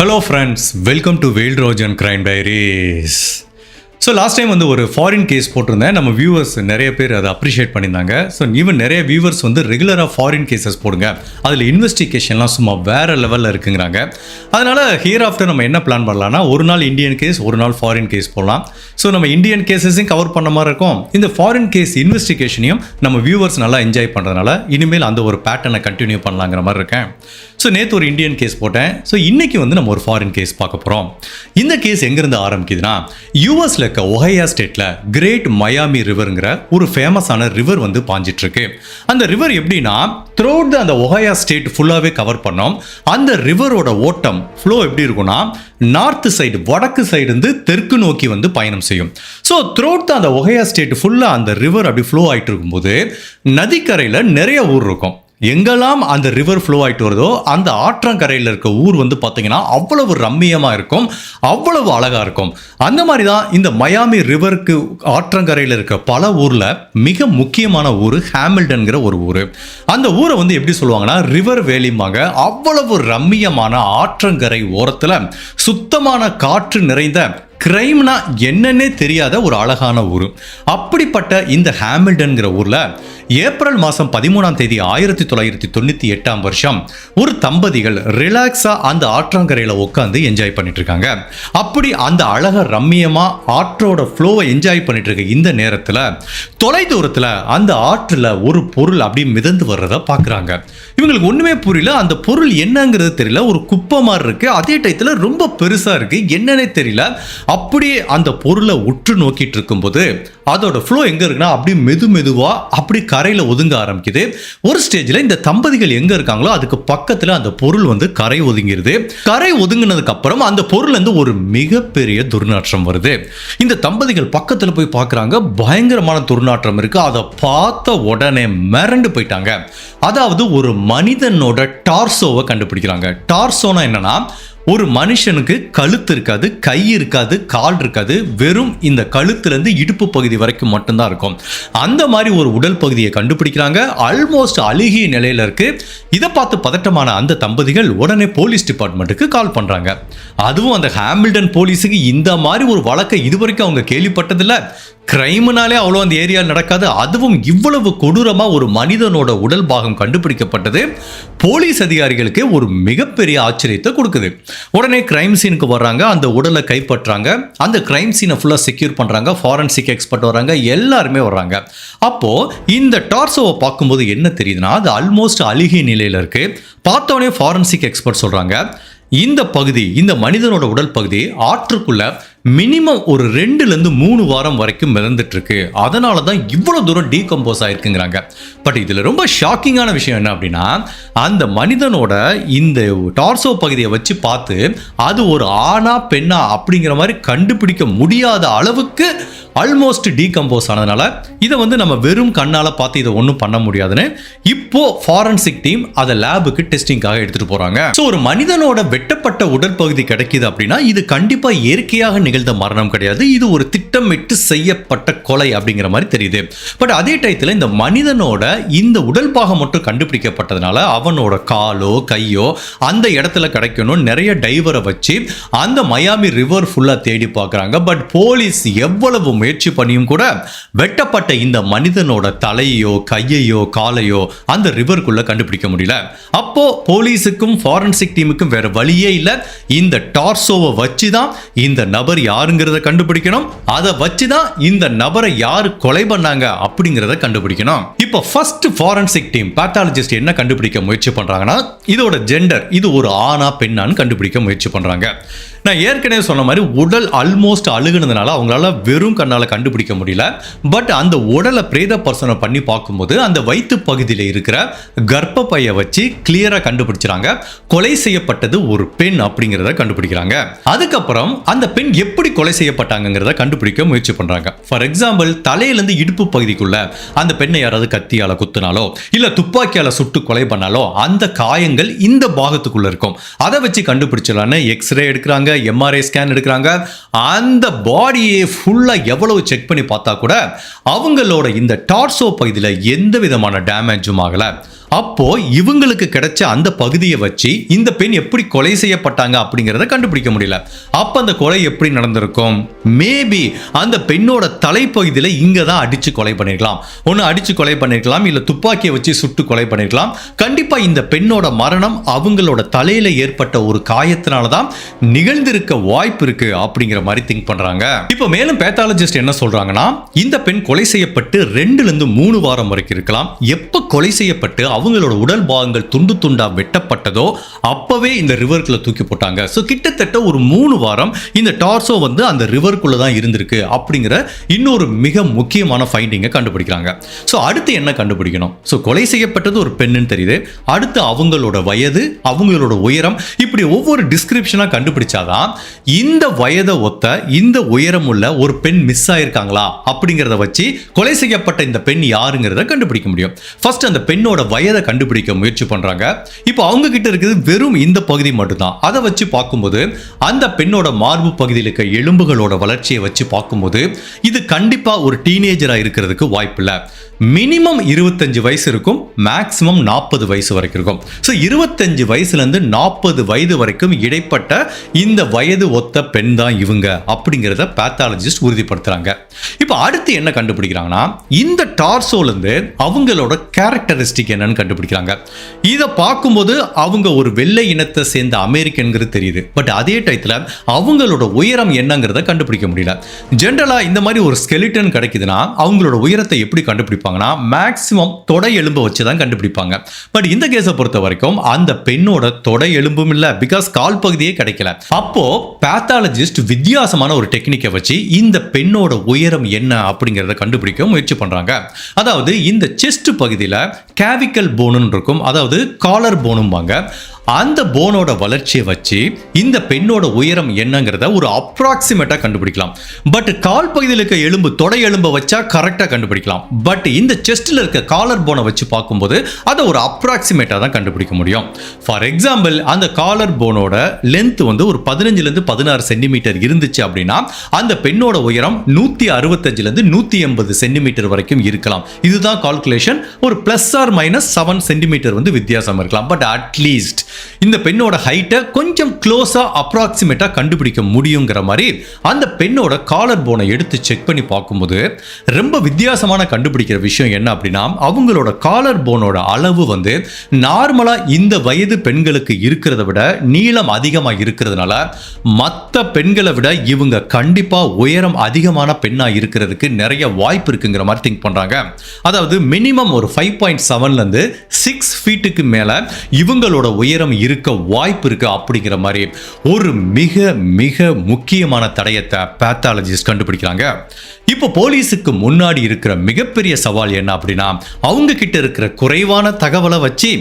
Hello friends, welcome to Veil Rojan Crime Diaries. So last time வந்து ஒரு foreign case போட்டிருந்தேன். நம்ம viewers நிறைய பேர் அதை அப்ரிஷியேட் பண்ணியிருந்தாங்க. ஸோ ஈவன் நிறைய வியூவர்ஸ் வந்து ரெகுலராக ஃபாரின் கேசஸ் போடுங்க, அதில் இன்வெஸ்டிகேஷன்லாம் சும்மா வேறு லெவலில் இருக்குங்கிறாங்க. அதனால் ஹியர் ஆஃப்டர் நம்ம என்ன பிளான் பண்ணலாம்னா, ஒரு நாள் இந்தியன் கேஸ், ஒரு நாள் ஃபாரின் கேஸ் போடலாம். ஸோ நம்ம இந்தியன் கேசஸையும் கவர் பண்ண மாதிரி இருக்கும், இந்த ஃபாரின் கேஸ் இன்வெஸ்டிகேஷனையும் நம்ம வியூவர்ஸ் நல்லா என்ஜாய் பண்ணுறதுனால இனிமேல் அந்த ஒரு பேட்டர்னை கண்டினியூ பண்ணலாங்கிற மாதிரி இருக்கேன். ஸோ நேற்று ஒரு இந்தியன் கேஸ் போட்டேன். ஸோ இன்றைக்கி வந்து நம்ம ஒரு ஃபாரின் கேஸ் பார்க்க போகிறோம். இந்த கேஸ் எங்கேருந்து ஆரம்பிக்குதுன்னா, யூஎஸில் இருக்க ஒஹையோ ஸ்டேட்டில் கிரேட் மயாமி ரிவருங்கிற ஒரு ஃபேமஸான ரிவர் வந்து பாஞ்சிட்ருக்கு. அந்த ரிவர் எப்படின்னா, த்ரூஅவுட் அந்த ஒஹையோ ஸ்டேட் ஃபுல்லாகவே கவர் பண்ணோம். அந்த ரிவரோட ஓட்டம் ஃப்ளோ எப்படி இருக்குன்னா, நார்த்து சைடு, வடக்கு சைடு இருந்து தெற்கு நோக்கி வந்து பயணம் செய்யும். ஸோ த்ரூஅவுட் அந்த ஒஹையோ ஸ்டேட் ஃபுல்லாக அந்த ரிவர் அப்படி ஃப்ளோ ஆகிட்டு இருக்கும்போது நதிக்கரையில் நிறைய ஊர் இருக்கும். எங்கெல்லாம் அந்த ரிவர் ஃப்ளோ ஆகிட்டு வருதோ அந்த ஆற்றங்கரையில் இருக்க ஊர் வந்து பார்த்தீங்கன்னா அவ்வளவு ரம்மியமாக இருக்கும், அவ்வளவு அழகாக இருக்கும். அந்த மாதிரி தான் இந்த மயாமி ரிவருக்கு ஆற்றங்கரையில் இருக்க பல ஊரில் மிக முக்கியமான ஊர் ஹாமில்டன்கிற ஒரு ஊர். அந்த ஊரை வந்து எப்படி சொல்லுவாங்கன்னா, ரிவர் வேலிம்பாங்க. அவ்வளவு ரம்மியமான ஆற்றங்கரை ஓரத்தில் சுத்தமான காற்று நிறைந்த, கிரைம்னா என்னன்னே தெரியாத ஒரு அழகான ஊர். அப்படிப்பட்ட இந்த ஹாமில்டன்கிற ஊரில் ஏப்ரல் மாதம் 13ஆம் தேதி 1998 ஒரு தம்பதிகள் ரிலாக்ஸாக அந்த ஆற்றங்கரையில் உட்காந்து என்ஜாய் பண்ணிட்டு இருக்காங்க. அப்படி அந்த அழக ரம்மியமாக ஆற்றோட ஃப்ளோவை என்ஜாய் பண்ணிட்டு இருக்க இந்த நேரத்தில் தொலை தூரத்தில் அந்த ஆற்றில் ஒரு பொருள் அப்படி மிதந்து வர்றதை பார்க்குறாங்க. இவங்களுக்கு ஒன்றுமே புரியல, அந்த பொருள் என்னங்கிறது தெரியல. ஒரு குப்பை மாதிரி இருக்குது, அதே டயத்தில் ரொம்ப பெருசாக இருக்குது, என்னன்னே தெரியல. அப்படியே அந்த பொருளை உற்று நோக்கிட்டு இருக்கும்போது அதோட ஃப்ளோ எங்கே இருக்குன்னா, அப்படியே மெதுவாக அப்படி கரையில் ஒதுங்க ஆரம்பிக்குது. ஒரு ஸ்டேஜில் இந்த தம்பதிகள் எங்கே இருக்காங்களோ அதுக்கு பக்கத்தில் அந்த பொருள் வந்து கரை ஒதுங்கிடுது. கரை ஒதுங்கினதுக்கு அப்புறம் அந்த பொருள்லேருந்து ஒரு மிகப்பெரிய துர்நாற்றம் வருது. இந்த தம்பதிகள் பக்கத்தில் போய் பார்க்குறாங்க, பயங்கரமான துர்நாற்றம் இருக்குது. அதை பார்த்த உடனே மிரண்டு போயிட்டாங்க. அதாவது ஒரு மனிதனோட டார்சோவை கண்டுபிடிக்கிறாங்க. டார்சோனா என்னன்னா, ஒரு மனுஷனுக்கு கழுத்து இருக்காது, கை இருக்காது, கால் இருக்காது, வெறும் இந்த கழுத்துலேருந்து இடுப்பு பகுதி வரைக்கும் மட்டும்தான் இருக்கும். அந்த மாதிரி ஒரு உடல் பகுதியை கண்டுபிடிக்கிறாங்க. ஆல்மோஸ்ட் அழுகிய நிலையில் இருக்கு. இதை பார்த்து பதட்டமான அந்த தம்பதிகள் உடனே போலீஸ் டிபார்ட்மெண்ட்டுக்கு கால் பண்ணுறாங்க. அதுவும் அந்த ஹாமில்டன் போலீஸுக்கு இந்த மாதிரி ஒரு வழக்கை இதுவரைக்கும் அவங்க கேள்விப்பட்டதில்லை. கிரைம்னாலே அவ்வளோ அந்த ஏரியாவில் நடக்காது. அதுவும் இவ்வளவு கொடூரமாக ஒரு மனிதனோட உடல் பாகம் கண்டுபிடிக்கப்பட்டது போலீஸ் அதிகாரிகளுக்கு ஒரு மிகப்பெரிய ஆச்சரியத்தை கொடுக்குது. உடனே கிரைம் சீனுக்கு வர்றாங்க, அந்த உடலை கைப்பற்றாங்க, அந்த கிரைம் சீனை ஃபுல்லாக செக்யூர் பண்ணுறாங்க, ஃபாரன்சிக் எக்ஸ்பர்ட் வர்றாங்க, எல்லாருமே வர்றாங்க. அப்போது இந்த டார்சோவை பார்க்கும்போது என்ன தெரியுதுன்னா, அது ஆல்மோஸ்ட் அழுகிய நிலையில் இருக்குது. பார்த்தோன்னே ஃபாரன்சிக் எக்ஸ்பர்ட் சொல்கிறாங்க, இந்த பகுதி, இந்த மனிதனோட உடல் பகுதி ஆற்றுக்குள்ள மினிமம் ஒரு 2-3 வாரம் வரைக்கும் மிதந்துட்டு இருக்கு. அதனால தான் இவ்வளோ தூரம் டீகம்போஸ் ஆயிருக்குங்கிறாங்க. பட் இதில் ரொம்ப ஷாக்கிங்கான விஷயம் என்ன அப்படின்னா, அந்த மனிதனோட இந்த டார்சோ பகுதியை வச்சு பார்த்து அது ஒரு ஆணா பெண்ணா அப்படிங்கிற மாதிரி கண்டுபிடிக்க முடியாத அளவுக்கு ஆல்மோஸ்ட் டீகம்போஸ் ஆனதுனால இதை வந்து நம்ம வெறும் கண்ணால் பார்த்து இதை ஒன்றும் பண்ண முடியாதுன்னு இப்போ ஃபாரன்சிக் டீம் அதை லேபுக்கு டெஸ்டிங்காக எடுத்துகிட்டு போகிறாங்க. ஸோ ஒரு மனிதனோட வெட்டப்பட்ட உடற்பகுதி கிடைக்குது அப்படின்னா இது கண்டிப்பாக இயற்கையாக நிகழ்ந்த மரணம் கிடையாது, இது ஒரு திட்டமிட்டு செய்யப்பட்ட கொலை அப்படிங்கிற மாதிரி தெரியுது. பட் அதே டயத்தில் இந்த மனிதனோட இந்த உடல் பாகம் மட்டும் கண்டுபிடிக்கப்பட்டதுனால அவனோட காலோ கையோ அந்த இடத்துல கிடைக்கணும். நிறைய டைவரை வச்சு அந்த மயாமி ரிவர் ஃபுல்லாக தேடி பார்க்குறாங்க. பட் போலீஸ் எவ்வளவு முயற்சி பண்ணியும் கூட வெட்டப்பட்ட இந்த மனிதனோட தலையோ கையையோ காலையோ அந்த ரிவருக்குள்ள கண்டுபிடிக்க முடியல. அப்போ போலீஸுக்கும் ஃபாரன்சிக் டீமுக்கும் வேற வழியே இல்லை, இந்த டார்சோவை வச்சு தான் இந்த நபர் யாருங்கிறத கண்டுபிடிக்கணும், அதை வச்சு தான் இந்த நபரை யாரு கொலை பண்ணாங்க அப்படிங்கிறத கண்டுபிடிக்கணும். இப்போ ஃபர்ஸ்ட் ஃபாரன்சிக் டீம் பேத்தாலஜிஸ்ட் என்ன கண்டுபிடிக்க முயற்சி பண்றாங்கன்னா, இதோட ஜெண்டர், இது ஒரு ஆணா பெண்ணான்னு கண்டுபிடிக்க முயற்சி பண்றாங்க. நான் ஏற்கனவே சொன்ன மாதிரி உடல் ஆல்மோஸ்ட் அழுகுனதுனால அவங்களால வெறும் கண்ணால் கண்டுபிடிக்க முடியல. பட் அந்த உடலை பிரேத பர்சனை பண்ணி பார்க்கும்போது அந்த வயிற்று பகுதியில் இருக்கிற கர்ப்பப்பையை வச்சு கிளியராக கண்டுபிடிச்சாங்க கொலை செய்யப்பட்டது ஒரு பெண் அப்படிங்கிறத கண்டுபிடிக்கிறாங்க. அதுக்கப்புறம் அந்த பெண் எப்படி கொலை செய்யப்பட்டாங்கிறத கண்டுபிடிக்க முயற்சி பண்றாங்க. ஃபார் எக்ஸாம்பிள், தலையிலேருந்து இடுப்பு பகுதிக்குள்ள அந்த பெண்ணை யாராவது கத்தியால குத்துனாலோ இல்ல துப்பாக்கியால சுட்டு கொலை பண்ணாலோ அந்த காயங்கள் இந்த பாகத்துக்குள்ள இருக்கும். அதை வச்சு கண்டுபிடிச்சலான்னு எக்ஸ்ரே எடுக்கிறாங்க, எம்ஆர்ஐ ஸ்கேன் எடுக்கிறாங்க. அந்த பாடியை ஃபுல்லா எவ்வளவு செக் பண்ணி பார்த்தா கூட அவங்களோட இந்த டார்சோ பகுதியில் எந்த விதமான டேமேஜும் ஆகல. அப்போ இவங்களுக்கு கிடைச்ச அந்த பகுதியை வச்சு இந்த பெண் எப்படி கொலை செய்யப்பட்டாங்க அப்படிங்கறத கண்டுபிடிக்க முடியல. அப்ப அந்த கொலை எப்படி நடந்திருக்கும்? மேபி அந்த பெண்ணோட தலைப்பகுதியில இங்க தான் அடிச்சு கொலை பண்ணிருக்கலாம். ஒன்னு அடிச்சு கொலை பண்ணிருக்கலாம், இல்ல துப்பாக்கியை வச்சு சுட்டு கொலை பண்ணிருக்கலாம். கண்டிப்பா இந்த பெண்ணோட மரணம் அவங்களோட தலையில ஏற்பட்ட ஒரு காயத்தினால தான் நிகழ்ந்திருக்க வாய்ப்பு இருக்கு அப்படிங்கிற மாதிரி திங்க் பண்றாங்க. இப்போ மேலும் பேத்தாலஜிஸ்ட் என்ன சொல்றாங்கன்னா, இந்த பெண் கொலை செய்யப்பட்டு 2 to 3 வாரம் வரைக்கும் இருக்கலாம். எப்ப கொலை செய்யப்பட்டு அவங்களோட உடல் பாகங்கள் துண்டு துண்டா வெட்டப்பட்டதோ அப்பவே இந்த ரிவருக்குள்ள தூக்கி போட்டாங்க. சோ கிட்டத்தட்ட ஒரு 3 வாரம் இந்த டார்சோ வந்து அந்த ரிவருக்குள்ள தான் இருந்திருக்கு அப்படிங்கிற இன்னொரு மிக முக்கியமான ஃபைண்டிங்கை கண்டுபிடிக்கிறாங்க. சோ அடுத்து என்ன கண்டுபிடிக்கணும்? சோ கொலை செய்யப்பட்டது ஒரு பெண்ணுன்னு தெரியுது. அடுத்து அவங்களோட வயது, அவங்களோட உயரம், இப்படி ஒவ்வொரு டிஸ்கிரிப்ஷனா கண்டுபிடிச்சாதான் இந்த வயதை ஒத்த இந்த உயரம் உள்ள ஒரு பெண் மிஸ் ஆயிருக்காங்களா அப்படிங்கறத வச்சு கொலை செய்யப்பட்ட இந்த பெண் யாருங்கிறத கண்டுபிடிக்க முடியும். ஃபர்ஸ்ட் அந்த பெண்ணோட வயதை கண்டுபிடிக்க முயற்சி பண்றாங்க. இப்போ அவங்க கிட்ட இருக்குது வெறும் இந்த பகுதி மட்டும்தான். அதை வச்சு பார்க்கும்போது அந்த பெண்ணோட மார்பு பகுதியில் இருக்க எலும்புகளோட வளர்ச்சியை வச்சு பார்க்கும்போது இது கண்டிப்பா ஒரு டீனேஜரா இருக்கிறதுக்கு வாய்ப்பு இல்லை. மினிமம் 25 வயசு இருக்கும், மேக்ஸிமம் 40 வயசு வரைக்கும் இருக்கும். ஸோ 25 வயசுலேருந்து 40 வயது வரைக்கும் இடைப்பட்ட இந்த வயது ஒத்த பெண் தான் இவங்க அப்படிங்கிறத பேத்தாலஜிஸ்ட் உறுதிப்படுத்துறாங்க. இப்போ அடுத்து என்ன கண்டுபிடிக்கிறாங்கன்னா, இந்த டார்சோலேருந்து அவங்களோட கேரக்டரிஸ்டிக் என்னன்னு கண்டுபிடிக்கிறாங்க. இதை பார்க்கும்போது அவங்க ஒரு வெள்ளை இனத்தை சேர்ந்த அமெரிக்கன்கிறது தெரியுது. பட் அதே டயத்தில் அவங்களோட உயரம் என்னங்கிறத கண்டுபிடிக்க முடியல. ஜென்ரலா இந்த மாதிரி ஒரு ஸ்கெலிட்டன் கிடைக்குதுன்னா அவங்களோட உயரத்தை எப்படி கண்டுபிடிப்பாங்கன்னா, மேக்ஸிமம் தொடை எலும்பு வச்சு தான் கண்டுபிடிப்பாங்க. பட் இந்த கேஸை பொறுத்த வரைக்கும் அந்த பெண்ணோட தொடை எலும்பும் இல்லை, பிகாஸ் கால் பகுதியே கிடைக்கல. அப்போ பேத்தாலஜிஸ்ட் வித்தியாசமான ஒரு டெக்னிக்கை வச்சு இந்த பெண்ணோட உயரம் என்ன அப்படிங்கிறத கண்டுபிடிக்க முயற்சி பண்றாங்க. அதாவது இந்த செஸ்ட் பகுதியில் கேவிக்கல் போனுன்னு இருக்கும், அதாவது காலர் போனும்பாங்க. அந்த போனோட வளர்ச்சியை வச்சு இந்த பெண்ணோட உயரம் என்னங்கிறத ஒரு அப்ராக்சிமேட்டா கண்டுபிடிக்கலாம். பட் கால் பகுதியில் இருக்க எலும்பு, தொடை எலும்பை வச்சா கரெக்டா கண்டுபிடிக்கலாம். பட் இந்த செஸ்ட்ல இருக்க காலர் போனை வச்சு பார்க்கும்போது அதை ஒரு அப்ராக்சிமேட்டா தான் கண்டுபிடிக்க முடியும். ஃபார் எக்ஸாம்பிள், அந்த காலர் போனோட லென்த் வந்து ஒரு 15 to 16 சென்டிமீட்டர் இருந்துச்சு அப்படின்னா அந்த பெண்ணோட உயரம் 165 to 180 சென்டிமீட்டர் வரைக்கும் இருக்கலாம். இதுதான் கால்குலேஷன். ஒரு பிளஸ் ஆர் மைனஸ் 7 சென்டிமீட்டர் வந்து வித்தியாசம் இருக்கலாம். பட் அட்லீஸ்ட் இந்த பெண்ணோட ஹைட்டை கொஞ்சம் க்ளோஸா அப்ராக்சிமேட்டா கண்டுபிடிக்க முடியுங்கிற மாதிரி அந்த பெண்ணோட காலர் போனை எடுத்து செக் பண்ணி பார்க்கும்போது ரொம்ப வித்தியாசமான கண்டுபிடிக்கிற விஷயம் என்ன அப்படின்னா, அவங்களோட காலர் போனோட அளவு வந்து நார்மலா இந்த வயது பெண்களுக்கு இருக்கிறத விட நீளம் அதிகமாக இருக்கிறதுனால மற்ற பெண்களை விட இவங்க கண்டிப்பா உயரம் அதிகமான பெண்ணா இருக்கிறதுக்கு நிறைய வாய்ப்பு இருக்குங்கிற மாதிரி திங்க் பண்றாங்க. அதாவது மினிமம் ஒரு 5.7 இருந்து 6 ஃபீட்டுக்கு மேல இவங்களோட உயரம் இருக்க வாய்ப்பு இருக்கு அப்படிங்கிற மாதிரி ஒரு மிக மிக முக்கியமான தடயத்தை பேத்தாலஜிஸ்ட் கண்டுபிடிக்கிறாங்க. இப்போ போலீஸுக்கு முன்னாடி இருக்கிற மிகப்பெரிய சவால் என்ன அப்படின்னா, அவங்க கிட்ட இருக்கிற குறைவான தகவலை வச்சு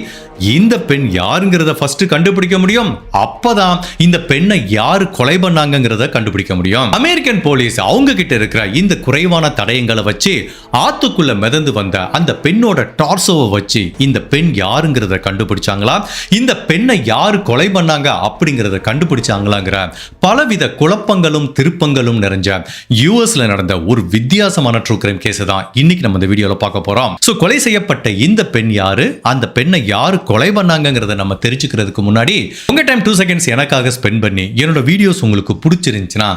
இந்த பெண் யாருங்கிறத ஃபர்ஸ்ட் கண்டுபிடிக்க முடியும். அப்பதான் இந்த பெண்ணை யாரு கொலை பண்ணாங்கிறத கண்டுபிடிக்க முடியும். அமெரிக்கன் போலீஸ் அவங்க கிட்ட இருக்கிற இந்த குறைவான தடயங்களை வச்சு ஆத்துக்குள்ள மிதந்து வந்த அந்த பெண்ணோட டார்சோவை வச்சு இந்த பெண் யாருங்கிறத கண்டுபிடிச்சாங்களா, இந்த பெண்ணை யாரு கொலை பண்ணாங்க அப்படிங்கிறத கண்டுபிடிச்சாங்களாங்கிற பலவித குழப்பங்களும் திருப்பங்களும் நிறைஞ்ச யூஎஸ்ல நடந்த ஒரு வித்தியாசமான ட்ரூ கிரைம் கேஸ் தான் இன்னைக்கு நம்ம இந்த வீடியோல பார்க்க போறோம். சோ கொலை செய்யப்பட்ட இந்த பெண் யாரு, அந்த பெண்ணை யாரு கொலை பண்ணாங்கிறத நம்ம தெரிஞ்சுக்கிறதுக்கு முன்னாடி உங்க டைம் 2 செகண்ட்ஸ் எனக்காக ஸ்பெண்ட் பண்ணி என்னோட வீடியோஸ் உங்களுக்கு பிடிச்சிருந்துச்சுன்னா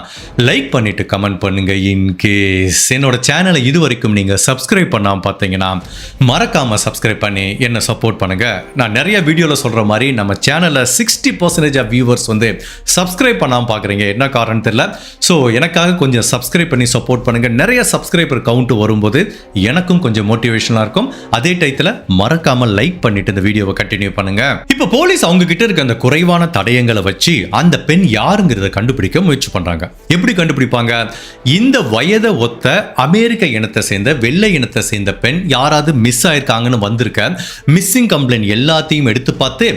லைக் பண்ணிட்டு கமெண்ட் பண்ணுங்க. இன் கேஸ் என்னோட சேனலை இது வரைக்கும் நீங்க சப்ஸ்கிரைப் பண்ணாம பார்த்தீங்கன்னா மறக்காம சப்ஸ்கிரைப் பண்ணி என்ன சப்போர்ட் பண்ணுங்க. நான் நிறைய வீடியோல சொல்ற மாதிரி நம்ம சேனல்ல 60% ஆஃப் வியூவர்ஸ் வந்து சப்ஸ்கிரைப் பண்ணாம பாக்குறீங்க. என்ன காரணம் தெரியல. ஸோ எனக்காக கொஞ்சம் சப்ஸ்கிரைப் பண்ணி சப்போர்ட் பண்ணுங்க. நிறைய சப்ஸ்கிரைபர் கவுண்ட் வரும்போது எனக்கும் கொஞ்சம் மோட்டிவேஷனா இருக்கும். அதே டைத்துல மறக்காம லைக் பண்ணிட்டு இந்த வீடியோவை கண்டினியூ பண்ணுங்க. இப்போ போலீஸ் அவங்க கிட்ட இருக்க அந்த குறைவான தடயங்களை வச்சு அந்த பெண் யாருங்கிறத கண்டுபிடிக்க முயற்சி பண்றாங்க. எப்படி கண்டுபிடிப்பாங்க? இந்த வயதை ஒத்த அமெரிக்க இனத்தை சேர்ந்த வெள்ளை இனத்தை சேர்ந்த பெண் யாராவது மிஸ் ஆயிருக்காங்கன்னு வந்திருக்க மிஸ்ஸிங் கம்ப்ளைண்ட் எல்லாத்தையும் எடுத்து பார்த்து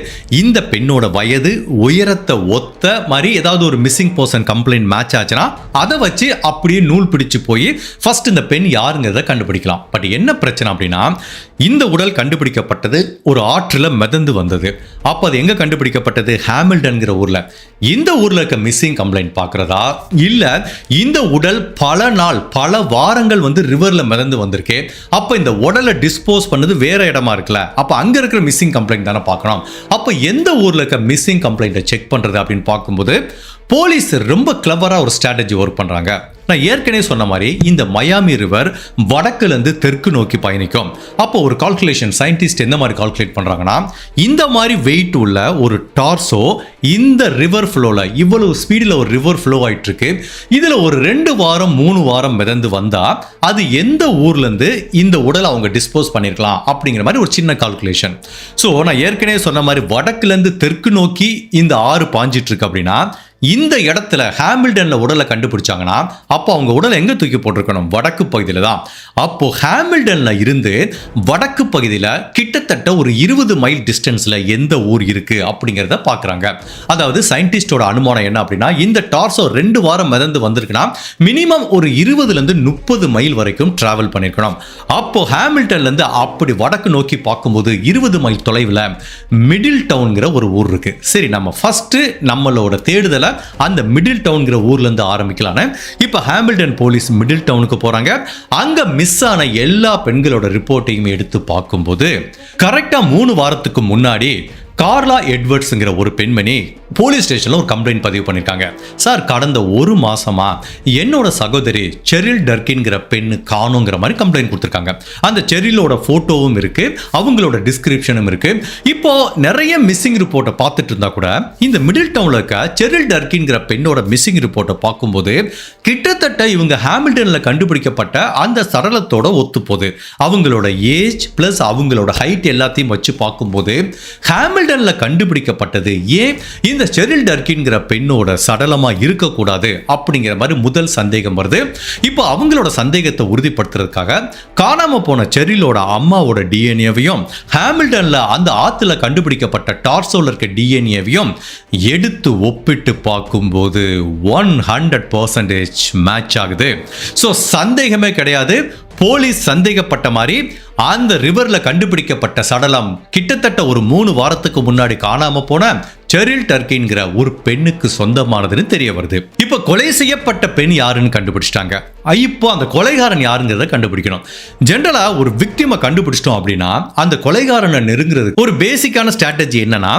இந்த பெண்ணோட வயது உயரத்தை ஒத்த மாதிரி ஏதாவது ஒரு மிஸ்ஸிங் பர்சன் கம்ப்ளைண்ட் மேட்ச் ஆச்சுன்னா அதை வச்சு அப்படியே நூல் பிடிச்சு போய் ஃபர்ஸ்ட் இந்த பெண் யாருங்கிறத கண்டுபிடிக்கலாம். பட் என்ன பிரச்சனை அப்படின்னா, இந்த உடல் கண்டுபிடிக்கப்பட்டது ஒரு ஆற்றுல மிதந்து வந்தது. அப்போ அது எங்க கண்டுபிடிக்கப்பட்டது? ஹாமில்டன்கிற ஊர்ல. இந்த ஊர்ல இருக்க மிஸ்ஸிங் கம்ப்ளைண்ட் பார்க்கறதா இல்ல இந்த உடல் பல நாள் பல வாரங்கள் ரிவர்ல மிதந்து வந்திருக்கு, அப்ப இந்த உடலை டிஸ்போஸ் பண்ணது வேற இடமா இருக்குல்ல, அப்ப அங்க இருக்கிற மிஸ்ஸிங் கம்ப்ளைண்ட் தானே பார்க்கணும். அப்ப எந்த ஊர்ல இருக்க மிஸ்ஸிங் கம்ப்ளைண்ட்டை செக் பண்றது அப்படின்னு பார்க்கும்போது போலீஸ் ரொம்ப கிளவரா ஒரு ஸ்ட்ராட்டஜி ஒர்க் பண்றாங்க. நான் ஏற்கனவே சொன்ன மாதிரி இந்த மயாமி ரிவர் வடக்குல இருந்து தெற்கு நோக்கி பயணிக்கும். அப்போ ஒரு கால்குலேஷன் சயின்டிஸ்ட் எந்த மாதிரி கால்குலேட் பண்றாங்கன்னா, இந்த மாதிரி வெயிட் உள்ள ஒரு டார்சோ இந்த ரிவர் ஃப்ளோல இவ்வளவு ஸ்பீடில் ஒரு ரிவர் ஃப்ளோ ஆயிட்டு இருக்கு, இதுல ஒரு 2 வாரம் 3 வாரம் மிதந்து வந்தா அது எந்த ஊர்ல இருந்து இந்த உடலை அவங்க டிஸ்போஸ் பண்ணிருக்கலாம் அப்படிங்கிற மாதிரி ஒரு சின்ன கால்குலேஷன். ஸோ நான் ஏற்கனவே சொன்ன மாதிரி வடக்குல இருந்து தெற்கு நோக்கி இந்த ஆறு பாஞ்சிட்டு இருக்கு அப்படின்னா இந்த இடத்துல ஹாமில்டன்ல உடலை கண்டுபிடிச்சாங்கன்னா அப்போ அவங்க உடலை எங்க தூக்கி போட்டிருக்கணும்? வடக்கு பகுதியில் தான். அப்போ ஹாமில்டன்ல இருந்து வடக்கு பகுதியில் கிட்டத்தட்ட ஒரு 20 மைல் டிஸ்டன்ஸ்ல எந்த ஊர் இருக்கு அப்படிங்கிறத பார்க்குறாங்க. அதாவது சயின்டிஸ்டோட அனுமானம் என்ன அப்படின்னா, இந்த டார்சோ 2 வாரம் மிதந்து வந்திருக்குன்னா மினிமம் ஒரு 20லேருந்து 30 மைல் வரைக்கும் டிராவல் பண்ணிருக்கணும். அப்போ ஹாமில்டன்ல இருந்து அப்படி வடக்கு நோக்கி பார்க்கும்போது 20 மைல் தொலைவில் மிடில் டவுன்கிற ஒரு ஊர் இருக்கு. சரி, நம்ம ஃபர்ஸ்ட் நம்மளோட தேடுதலை அந்த மிடில் டவுன்கிற ஊர்ல இருந்து ஆரம்பிக்கலான்னு இப்ப ஹாமில்டன் போலீஸ் மிடில் டவுனுக்கு போறாங்க. அங்க மிஸ் ஆன எல்லா பெண்களோட ரிப்போர்ட்டையும் எடுத்து பார்க்கும்போது கரெக்டா 3 வாரத்துக்கு முன்னாடி கார்லா எட்வர்ட்ஸ்ங்கிற ஒரு பெண்மணி போலீஸ் ஸ்டேஷன்ல ஒரு கம்ப்ளைண்ட் பதிவு பண்ணிருக்காங்க. சார், கடந்த 1 மாசமா என்னோட சகோதரி செரில் டர்கின்கிற பெண்ணு காணோங்கிற மாதிரி கம்ப்ளைண்ட் கொடுத்துருக்காங்க. அந்த செரிலோட போட்டோவும் இருக்கு, அவங்களோட டிஸ்கிரிப்ஷனும் இருக்கு. இப்போ நிறைய மிஸ்ஸிங் ரிப்போர்ட்டை பார்த்துட்டு இருந்தா கூட இந்த மிடில் டவுன்ல இருக்க செரில் டர்கின்கிற பெண்ணோட மிஸ்ஸிங் ரிப்போர்ட்டை பார்க்கும்போது கிட்டத்தட்ட இவங்க ஹாமில்டன்ல கண்டுபிடிக்கப்பட்ட அந்த சடலத்தோட ஒத்து போகுது. அவங்களோட ஏஜ் பிளஸ் அவங்களோட ஹைட் எல்லாத்தையும் வச்சு பார்க்கும்போது ஹாமில்டன் கண்டுபிடிக்கப்பட்டது ஏன் இந்த செரில் டர்கின்கிற பெண்ணோட சடலமா இருக்கக்கூடாது அப்படிங்கிற மாதிரி முதல் சந்தேகம் வருது. இப்போ அவங்களோட சந்தேகத்தை உறுதிப்படுத்துறதுக்காக காணாம போன செரிலோட அம்மாவோட டிஎன்ஏவையும் ஹாமில்டன்ல அந்த ஆத்துல கண்டுபிடிக்கப்பட்ட டார்சோல இருக்க டிஎன்ஏவையும் எடுத்து ஒப்பிட்டு பார்க்கும்போது 100% மேட்ச் ஆகுது. ஸோ சந்தேகமே கிடையாது, போலீஸ் சந்தேகப்பட்ட மாதிரி அந்த ரிவர்ல கண்டுபிடிக்கப்பட்ட சடலம் கிட்டத்தட்ட ஒரு 3 வாரத்துக்கு முன்னாடி காணாம போன செரில் டர்கின்கிற ஒரு பெண்ணுக்கு சொந்தமானதுன்னு தெரிய வருது. இப்ப கொலை செய்யப்பட்ட பெண் யாருன்னு கண்டுபிடிச்சிட்டாங்க. இப்போ அந்த கொலைகாரன் யாருங்கிறத கண்டுபிடிக்கணும். ஜென்ரலா ஒரு விக்டிமை கண்டுபிடிச்சிட்டோம் அப்படின்னா அந்த கொலைகாரனை நெருங்குறது ஒரு பேசிக்கான ஸ்ட்ராட்டஜி என்னன்னா,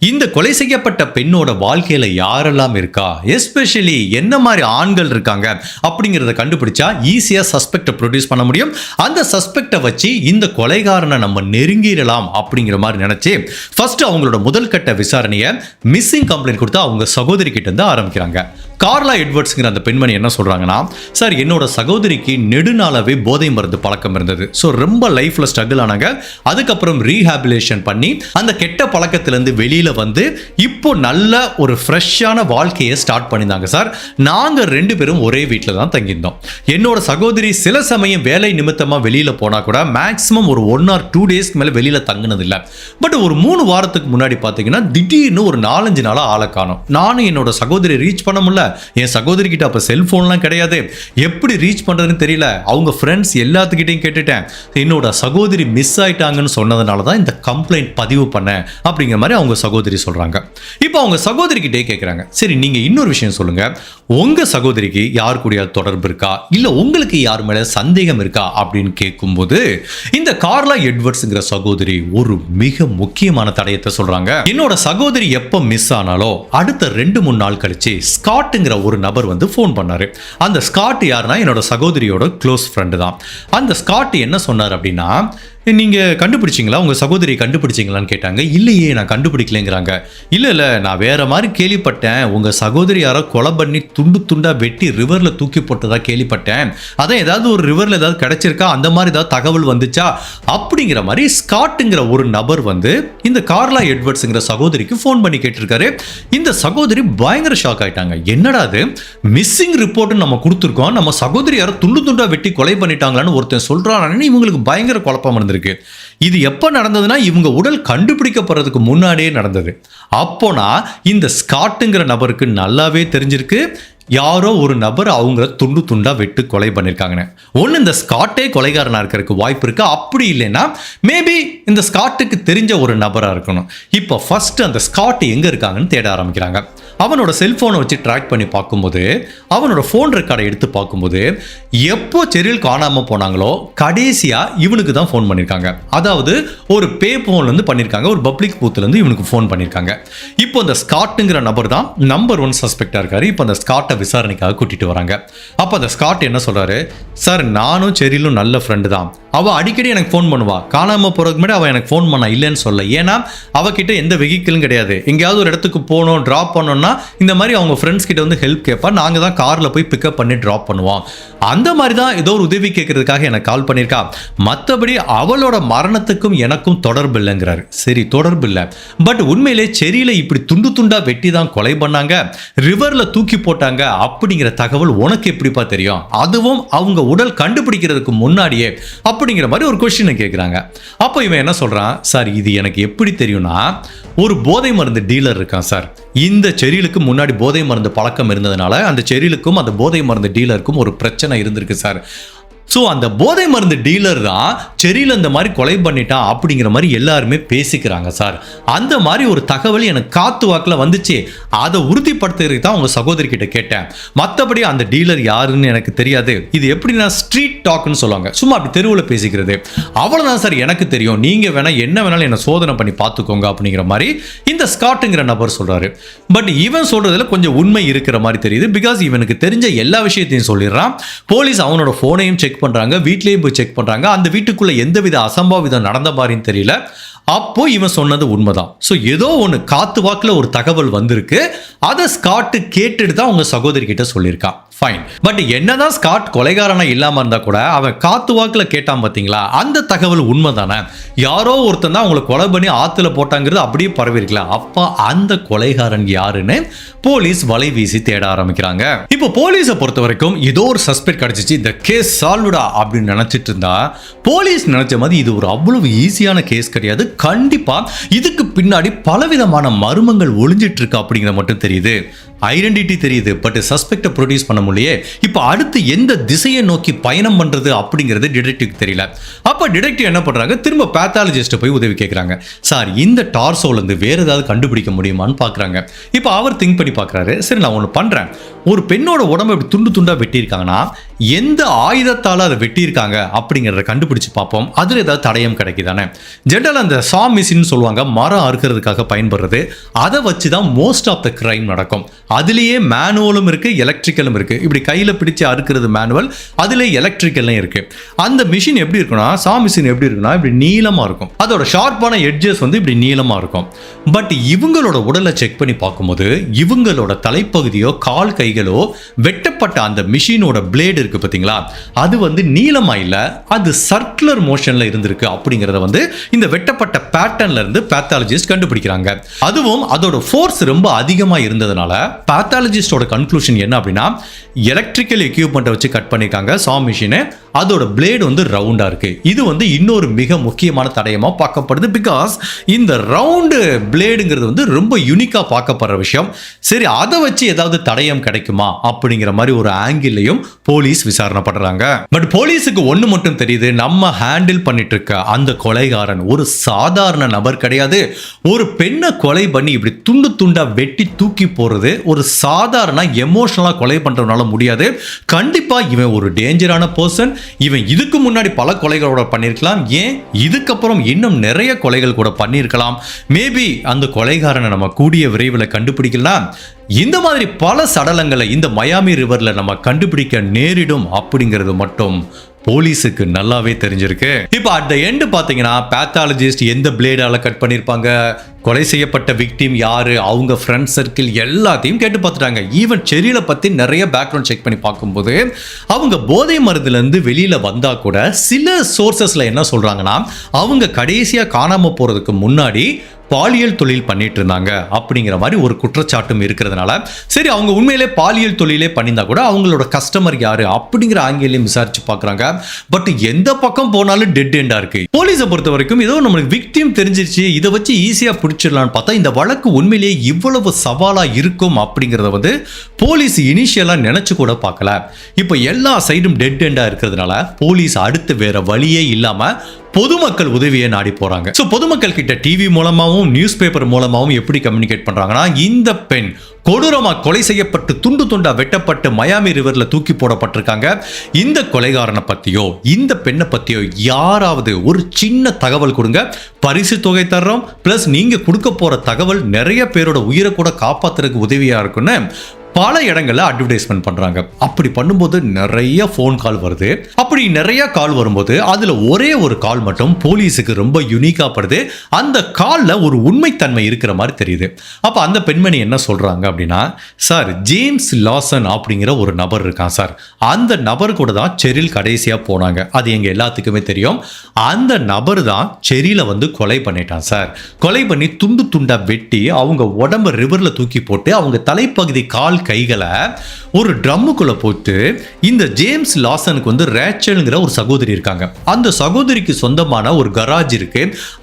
இந்த கொலை செய்யப்பட்ட பெண்ணோட வாழ்க்கையில யாரெல்லாம் இருக்கா, எஸ்பெஷலி என்ன மாதிரி ஆண்கள் இருக்காங்க அப்படிங்கிறத கண்டுபிடிச்சா ஈஸியா சஸ்பெக்டை ப்ரொடியூஸ் பண்ண முடியும். அந்த சஸ்பெக்டை வச்சு இந்த கொலைகாரனை நம்ம நெருங்கிடலாம் அப்படிங்கிற மாதிரி நினைச்சு ஃபர்ஸ்ட் அவங்களோட முதல் கட்ட விசாரணையை மிஸ்ஸிங் கம்ப்ளைண்ட் கொடுத்து அவங்க சகோதரி கிட்ட இருந்து ஆரம்பிக்கிறாங்க. கார்லா எட்வர்ட்ஸ்ங்கிற அந்த பெண்மணி என்ன சொல்றாங்கன்னா, சார், என்னோட சகோதரிக்கு நெடுநாளாவே போதை மருந்து பழக்கம் இருந்தது. ஸோ ரொம்ப லைஃப்ல ஸ்ட்ரகிள் ஆனாங்க. அதுக்கப்புறம் ரீஹாபிலேஷன் பண்ணி அந்த கெட்ட பழக்கத்திலிருந்து வெளியில வந்து இப்போ நல்ல ஒரு ஃப்ரெஷ்ஷான வாழ்க்கையை ஸ்டார்ட் பண்ணியிருந்தாங்க. சார், நாங்க 2 பேரும் ஒரே வீட்டில் தான் தங்கியிருந்தோம். என்னோட சகோதரி சில சமயம் வேலை நிமித்தமா வெளியில போனா கூட மேக்ஸிமம் ஒரு 1 or 2 டேஸ்க்கு மேல வெளியில தங்கினது இல்லை. பட் ஒரு 3 வாரத்துக்கு முன்னாடி பார்த்தீங்கன்னா திடீர்னு ஒரு 4-5 நாளா ஆளை காணோம். நானும் என்னோட சகோதரி ரீச் பண்ண முடியல. என் சகோதரி கிட்ட அப்ப செல்போன்லாம் கிடையாது, எப்படி ரீச் பண்றதுன்னு தெரியல. அவங்க ஃப்ரெண்ட்ஸ் எல்லாத்துக்கிட்டையும் கேட்டுட்டேன். என்னோட சகோதரி மிஸ் ஆயிட்டாங்கன்னு சொன்னதுனால தான் இந்த கம்ப்ளைண்ட் பதிவு பண்ணேன் அப்படிங்கிற மாதிரி அவங்க சகோதரி சொல்றாங்க. இப்போ அவங்க சகோதரி கிட்டே கேட்குறாங்க, சரி நீங்க இன்னொரு விஷயம் சொல்லுங்க, உங்க சகோதரிக்கு யார் கூடிய தொடர்பு இருக்கா, இல்ல உங்களுக்கு யார் மேல சந்தேகம் இருக்கா அப்படின்னு கேட்கும்போது இந்த கார்லா எட்வர்ட்ஸ்ங்கிற சகோதரி ஒரு மிக முக்கியமான தடயத்தை சொல்றாங்க. என்னோட சகோதரி எப்ப மிஸ் ஆனாலோ அடுத்த 2-3 நாள் கழிச்சு ஸ்காட்டுங்கிற ஒரு நபர் வந்து ஃபோன் பண்ணாரு. அந்த ஸ்காட் யாருன்னா என்னோட சகோதரியோட க்ளோஸ் ஃப்ரெண்டு தான். அந்த ஸ்காட் என்ன சொன்னார் அப்படின்னா, நீங்க கண்டுபிடிச்சிங்களா, உங்க சகோதரி கண்டுபிடிச்சிங்களான்னு கேட்டாங்க. இல்லையே, நான் கண்டுபிடிக்கலங்கிறாங்க. இல்ல நான் வேற மாதிரி கேள்விப்பட்டேன், உங்க சகோதரி யாரோ கொலை பண்ணி துண்டு துண்டா வெட்டி ரிவர்ல தூக்கி போட்டதா கேள்விப்பட்டேன். அதான் ஏதாவது ஒரு ரிவர்ல ஏதாவது கிடைச்சிருக்கா, அந்த மாதிரி ஏதாவது தகவல் வந்துச்சா அப்படிங்கிற மாதிரி ஸ்காட்டுங்கிற ஒரு நபர் வந்து இந்த கார்லா எட்வர்ட்ஸ்ங்கிற சகோதரிக்கு ஃபோன் பண்ணி கேட்டிருக்காரு. இந்த சகோதரி பயங்கர ஷாக் ஆயிட்டாங்க. என்னடா அது, மிஸ்ஸிங் ரிப்போர்ட் நம்ம கொடுத்துருக்கோம், நம்ம சகோதரி யாரோ துண்டு துண்டா வெட்டி கொலை பண்ணிட்டாங்களான்னு ஒருத்தன் சொல்றான்னு இவங்களுக்கு பயங்கர குழப்பம் இருந்திருக்கு. இது எப்ப நடந்ததுன்னா இவங்க உடல் கண்டுபிடிக்கப்படுறதுக்கு முன்னாடியே நடந்தது. அப்போனா இந்த ஸ்காட்டுங்கிற நபருக்கு நல்லாவே தெரிஞ்சிருக்கு யாரோ ஒரு நபர் அவங்கள துண்டு துண்டா வெட்டு கொலை பண்ணியிருக்காங்கன்னு. ஒன்று இந்த ஸ்காட்டே கொலைகாரனாக இருக்கிறதுக்கு வாய்ப்பு இருக்கு. அப்படி இல்லைன்னா மேபி இந்த ஸ்காட்டுக்கு தெரிஞ்ச ஒரு நபராக இருக்கணும். இப்போ ஃபர்ஸ்ட் அந்த ஸ்காட் எங்கே இருக்காங்கன்னு தேட ஆரம்பிக்கிறாங்க. அவனோட செல்ஃபோனை வச்சு ட்ராக் பண்ணி பார்க்கும்போது, அவனோட ஃபோன் ரெக்கார்டை எடுத்து பார்க்கும்போது, எப்போ செரில் காணாமல் போனாங்களோ கடைசியாக இவனுக்கு தான் ஃபோன் பண்ணியிருக்காங்க. அதாவது ஒரு பே ஃபோன்லேருந்து பண்ணியிருக்காங்க, ஒரு பப்ளிக் பூத்துலேருந்து இவனுக்கு ஃபோன் பண்ணியிருக்காங்க. இப்போ அந்த ஸ்காட்டுங்கிற நபர் தான் நம்பர் 1 சஸ்பெக்டாக இருக்காரு. இப்போ அந்த ஸ்காட்டை விசாரணைக்காக கூட்டிட்டு வராங்க. அப்போ அந்த ஸ்காட் என்ன சொல்றாரு, சார் நானும் செரிலும் நல்ல ஃப்ரெண்டு தான், அவள் அடிக்கடி எனக்கு ஃபோன் பண்ணுவா, காணாமல் போகிறதுக்கு முன்னாடி அவள் எனக்கு ஃபோன் பண்ணா இல்லைன்னு சொல்ல. ஏன்னா அவகிட்ட எந்த வெஹிக்கிளும் கிடையாது. எங்கேயாவது ஒரு இடத்துக்கு போகணும், ட்ராப் பண்ணோம்னா இந்த மாதிரி அவங்க ஃப்ரெண்ட்ஸ் கிட்ட வந்து ஹெல்ப் கேட்பா, நாங்கள் தான் காரில் போய் பிக்கப் பண்ணி ட்ராப் பண்ணுவோம். அந்த மாதிரி தான் ஏதோ ஒரு உதவி கேட்கறதுக்காக எனக்கு கால் பண்ணியிருக்கா. மற்றபடி அவளோட மரணத்துக்கும் எனக்கும் தொடர்பு இல்லைங்கிறாரு. சரி, தொடர்பு இல்லை, பட் உண்மையிலே செரியில இப்படி துண்டு துண்டா வெட்டி தான் கொலை பண்ணாங்க, ரிவர்ல தூக்கி போட்டாங்க அப்படிங்கிற தகவல் உனக்கு எப்படிப்பா தெரியும், அதுவும் அவங்க உடல் கண்டுபிடிக்கிறதுக்கு முன்னாடியே அப்படிங்கிற மாதிரி ஒரு கொஸ்டினை கேட்குறாங்க. அப்போ இவன் என்ன சொல்றான், சார் இது எனக்கு எப்படி தெரியும்னா, ஒரு போதை மருந்து டீலர் இருக்கான் சார். இந்த செரிலுக்கு முன்னாடி போதை மருந்து பழக்கம் இருந்ததுனால அந்த செரிலுக்கும் அந்த போதை மருந்து டீலருக்கும் ஒரு பிரச்சனை இருந்திருக்கு சார். ஸோ அந்த போதை மருந்து டீலர் தான் செரியில் இந்த மாதிரி கொலை பண்ணிட்டான் அப்படிங்கிற மாதிரி எல்லாருமே பேசிக்கிறாங்க சார். அந்த மாதிரி ஒரு தகவல் எனக்கு காத்து வாக்கில் வந்துச்சு. அதை உறுதிப்படுத்துறதுக்கு தான் உங்கள் சகோதரி கிட்ட கேட்டேன். மற்றபடி அந்த டீலர் யாருன்னு எனக்கு தெரியாது. இது எப்படின்னா ஸ்ட்ரீட் டாக்னு சொல்லுவாங்க, சும்மா அப்படி தெருவில் பேசிக்கிறது, அவ்வளோதான் சார் எனக்கு தெரியும். நீங்கள் வேணா என்ன வேணாலும் என்னை சோதனை பண்ணி பார்த்துக்கோங்க அப்படிங்கிற மாதிரி இந்த ஸ்காட்டுங்கிற நபர் சொல்கிறாரு. பட் இவன் சொல்கிறதுல கொஞ்சம் உண்மை இருக்கிற மாதிரி தெரியுது. பிகாஸ் இவனுக்கு தெரிஞ்ச எல்லா விஷயத்தையும் சொல்லிடுறான். போலீஸ் அவனோட ஃபோனையும் செக் பண்றாங்க, வீட்லயே போய் செக் பண்றாங்க. அந்த வீட்டுக்குள்ள எந்தவித அசம்பாவிதம் நடந்த மாதிரின்னு தெரியல. அப்போ இவன் சொன்னது உண்மைதான். ஸோ ஏதோ ஒன்று காத்து வாக்கில் ஒரு தகவல் வந்திருக்கு. அதை ஸ்காட்டு கேட்டுட்டு தான் உங்க சகோதரி கிட்ட சொல்லியிருக்கான். ஃபைன். பட் என்னதான் ஸ்காட் கொலைகாரனா இல்லாம இருந்தா கூட அவன் காத்து வாக்கில் கேட்டான் பார்த்தீங்களா, அந்த தகவல் உண்மை தானே. யாரோ ஒருத்தன் தான் அவங்களை கொலை பண்ணி ஆத்துல போட்டாங்கிறது அப்படியே பரவி இருக்கலாம். அப்ப அந்த கொலைகாரன் யாருன்னு போலீஸ் வலை வீசி தேட ஆரம்பிக்கிறாங்க. இப்போ போலீஸை பொறுத்த வரைக்கும் ஏதோ ஒரு சஸ்பெக்ட் கிடைச்சிச்சு, இந்த கேஸ் சால்வ்டா அப்படின்னு நினைச்சிட்டு இருந்தா, போலீஸ் நினைச்ச மாதிரி இது ஒரு அவ்வளவு ஈஸியான கேஸ் கிடையாது. கண்டிப்பா இதுக்கு பின்னாடி பலவிதமான மர்மங்கள் ஒளிஞ்சிட்டு இருக்கு அப்படிங்கிறது மட்டும் தெரியுது. ஐடென்டிட்டி தெரியுது, பட் சஸ்பெக்டை ப்ரொடியூஸ் பண்ண முடியலையே. இப்போ அடுத்து எந்த திசையை நோக்கி பயணம் பண்றது அப்படிங்கிறது டிடெக்டிவ் தெரியல. அப்ப டிடெக்டிவ் என்ன பண்றாங்க, திரும்ப பேத்தாலஜிஸ்ட்டை போய் உதவி கேட்கறாங்க. சார் இந்த டார்சோல இருந்து வேற ஏதாவது கண்டுபிடிக்க முடியுமான்னு பாக்குறாங்க. இப்போ அவர் திங்க் பண்ணி பாக்குறாரு, சரி நான் ஒன்று பண்றேன், ஒரு பெண்ணோட உடம்பு இப்படி துண்டு துண்டா வெட்டியிருக்காங்கன்னா எந்த ஆயுதத்தால் அதை வெட்டியிருக்காங்க அப்படிங்கிறத கண்டுபிடிச்சு பார்ப்போம். அதில் ஏதாவது தடயம் கிடைக்குதானே. ஜென்ரல் அந்த சா மிஷின் சொல்லுவாங்க, மரம் அறுக்கிறதுக்காக பயன்படுறது. அதை வச்சு தான் மோஸ்ட் ஆஃப் த கிரைம் நடக்கும். அதுலேயே மேனுவலும் இருக்கு, எலக்ட்ரிக்கலும் இருக்கு. இப்படி கையில் பிடிச்சு அறுக்கிறது மேனுவல், அதுல எலக்ட்ரிக்கலும் இருக்கு. அந்த மிஷின் எப்படி இருக்குன்னா, சா மிஷின் எப்படி இருக்குன்னா இப்படி நீளமா இருக்கும், அதோட ஷார்ப்பான எட்ஜஸ் வந்து இப்படி நீளமா இருக்கும். பட் இவங்களோட உடலை செக் பண்ணி பார்க்கும்போது இவங்களோட தலைப்பகுதியோ கால் கைகளோ வெட்டப்பட்ட அந்த மிஷினோட பிளேடு இருக்கு பார்த்தீங்களா, அது வந்து நீளமா இல்ல, அது சர்க்குலர் மோஷன்ல இருந்திருக்கு அப்படிங்கறத வந்து இந்த வெட்டப்பட்ட பேட்டர்ன்ல இருந்து பேத்தாலஜிஸ்ட் கண்டுபிடிக்கிறாங்க. அதுவும் அதோட ஃபோர்ஸ் ரொம்ப அதிகமா இருந்ததுனால பேத்தாலஜிஸ்டோட கன்க்ளூஷன் என்ன அப்படின்னா, எலக்ட்ரிக்கல் எக்யூப்மெண்ட்டை வச்சு கட் பண்ணிருக்காங்க சா மிஷினை, அதோட பிளேடு வந்து ரவுண்டா இருக்கு. இது வந்து இன்னொரு மிக முக்கியமான தடயமா பார்க்கப்படுது. பிகாஸ் இந்த ரவுண்டு பிளேடுங்கிறது வந்து ரொம்ப யூனிக்கா பார்க்கப்படுற விஷயம். சரி, அதை வச்சு ஏதாவது தடயம் கிடைக்குமா அப்படிங்கிற மாதிரி ஒரு ஆங்கிள்லையும் போலீஸ் விசாரணை பண்றாங்க. பட் போலீஸுக்கு ஒண்ணு மட்டும் தெரியுது, நம்ம ஹேண்டில் பண்ணிட்டு இருக்க அந்த கொலைகாரன் ஒரு சாதாரண நபர் கிடையாது. ஒரு பெண்ணை கொலை பண்ணி இப்படி துண்டு துண்டா வெட்டி தூக்கி போறது ஒரு சாதாரண எமோஷனலா கொலை பண்றதுனால முடியாது. கண்டிப்பா இவன் ஒரு டேஞ்சரான பர்சன். இவன் இதுக்கு முன்னாடி பல கொலைகளோட பண்ணியிருக்கலாம், ஏன் இதுக்கப்புறம் இன்னும் நிறைய கொலைகள் கூட பண்ணியிருக்கலாம். மேபி அந்த கொலைகாரனை நம்ம கூடிய விரைவில் கண்டுபிடிக்கலாம். இந்த மாதிரி பல சடலங்களை இந்த மயாமி ரிவர்ல நம்ம கண்டுபிடிக்க நேரிடும் அப்படிங்கிறது மட்டும் போலீஸுக்கு நல்லாவே தெரிஞ்சிருக்கு. இப்போ அட் த எண்ட் பாத்தீங்கன்னா பேத்தாலஜிஸ்ட் எந்த பிளேடால கட் பண்ணிருப்பாங்க, கொலை செய்யப்பட்ட விக்டிம் யாரு, அவங்க ஃப்ரெண்ட் சர்க்கிள் எல்லாத்தையும் கேட்டு பார்த்துட்டாங்க. ஈவன் செரியில பத்தி நிறைய பேக்ரவுண்ட் செக் பண்ணி பார்க்கும்போது அவங்க போதை மருந்துல இருந்து வெளியில வந்தா கூட சில சோர்சஸ்ல என்ன சொல்றாங்கன்னா, அவங்க கடைசியா காணாம போறதுக்கு முன்னாடி பாலியல் தொழில் பண்ணிட்டு இருந்தாங்க அப்படிங்கிற மாதிரி ஒரு குற்றச்சாட்டும் இருக்கிறதுனால, சரி அவங்க உண்மையிலே பாலியல் தொழிலே பண்ணியிருந்தா கூட அவங்களோட கஸ்டமர் யாரு அப்படிங்கிற ஆங்கிலையும் விசாரிச்சு பார்க்குறாங்க. பட் எந்த பக்கம் போனாலும் டெட் எண்டா இருக்கு. போலீஸை பொறுத்த வரைக்கும் ஏதோ நம்மளுக்கு விக்டிம் தெரிஞ்சிருச்சு, இதை வச்சு ஈஸியா பிடிச்சிடலான்னு பார்த்தா இந்த வழக்கு உண்மையிலேயே இவ்வளவு சவாலா இருக்கும் அப்படிங்கறத வந்து போலீஸ் இனிஷியலா நினைச்சு கூட பார்க்கல. இப்போ எல்லா சைடும் டெட் எண்டா இருக்கிறதுனால போலீஸ் அடுத்து வேற வழியே இல்லாம பொதுமக்கள் உதவியை நாடி போறாங்க. சோ பொதுமக்கள் கிட்ட டிவி மூலமாவும் நியூஸ் பேப்பர் மூலமாவும் எப்படி கம்யூனிகேட் பண்றாங்கன்னா, இந்த பெண் கொடூரமா கொலை செய்யப்பட்டு துண்டு துண்டா வெட்டப்பட்டு மயாமி ரிவர்ல தூக்கி போடப்பட்டிருக்காங்க. இந்த கொலைகாரனை பத்தியோ இந்த பெண்ணை பத்தியோ யாராவது ஒரு சின்ன தகவல் கொடுங்க, பரிசு தொகை தர்றோம், பிளஸ் நீங்க கொடுக்க போற தகவல் நிறைய பேரோட உயிரை கூட காப்பாத்துறதுக்கு உதவியா இருக்குன்னு பல இடங்கள்ல அட்வர்டைஸ்மெண்ட் பண்றாங்க. அப்படி பண்ணும்போது நிறைய போன் கால் வருது. அப்படி நிறைய கால் வரும்போது அதுல ஒரே ஒரு கால் மட்டும் போலீஸுக்கு ரொம்ப யூனிக்கா படுது. அந்த கால்ல ஒரு உண்மைத்தன்மை இருக்கிற மாதிரி தெரியுது. அப்ப அந்த பெண்மணி என்ன சொல்றாங்க அப்படின்னா, சார் ஜேம்ஸ் லாசன் அப்படிங்கிற ஒரு நபர் இருக்கான் சார், அந்த நபர் கூட தான் செரில் கடைசியா போனாங்க, அது எங்க எல்லாத்துக்குமே தெரியும். அந்த நபர் தான் செரில வந்து கொலை பண்ணிட்டான் சார். கொலை பண்ணி துண்டு துண்டா வெட்டி அவங்க உடம்ப ரிவர்ல தூக்கி போட்டு அவங்க தலைப்பகுதி கால் கைகளை ஒரு ட்ரம்முக்குள்ள போட்டு இந்த ஜேம்ஸ் லாசனுக்கு வந்து ரேச்சல்ங்கிற ஒரு சகோதரி இருக்காங்க. அந்த சகோதரிக்கு சொந்தமான ஒரு கராஜ் இருக்கு,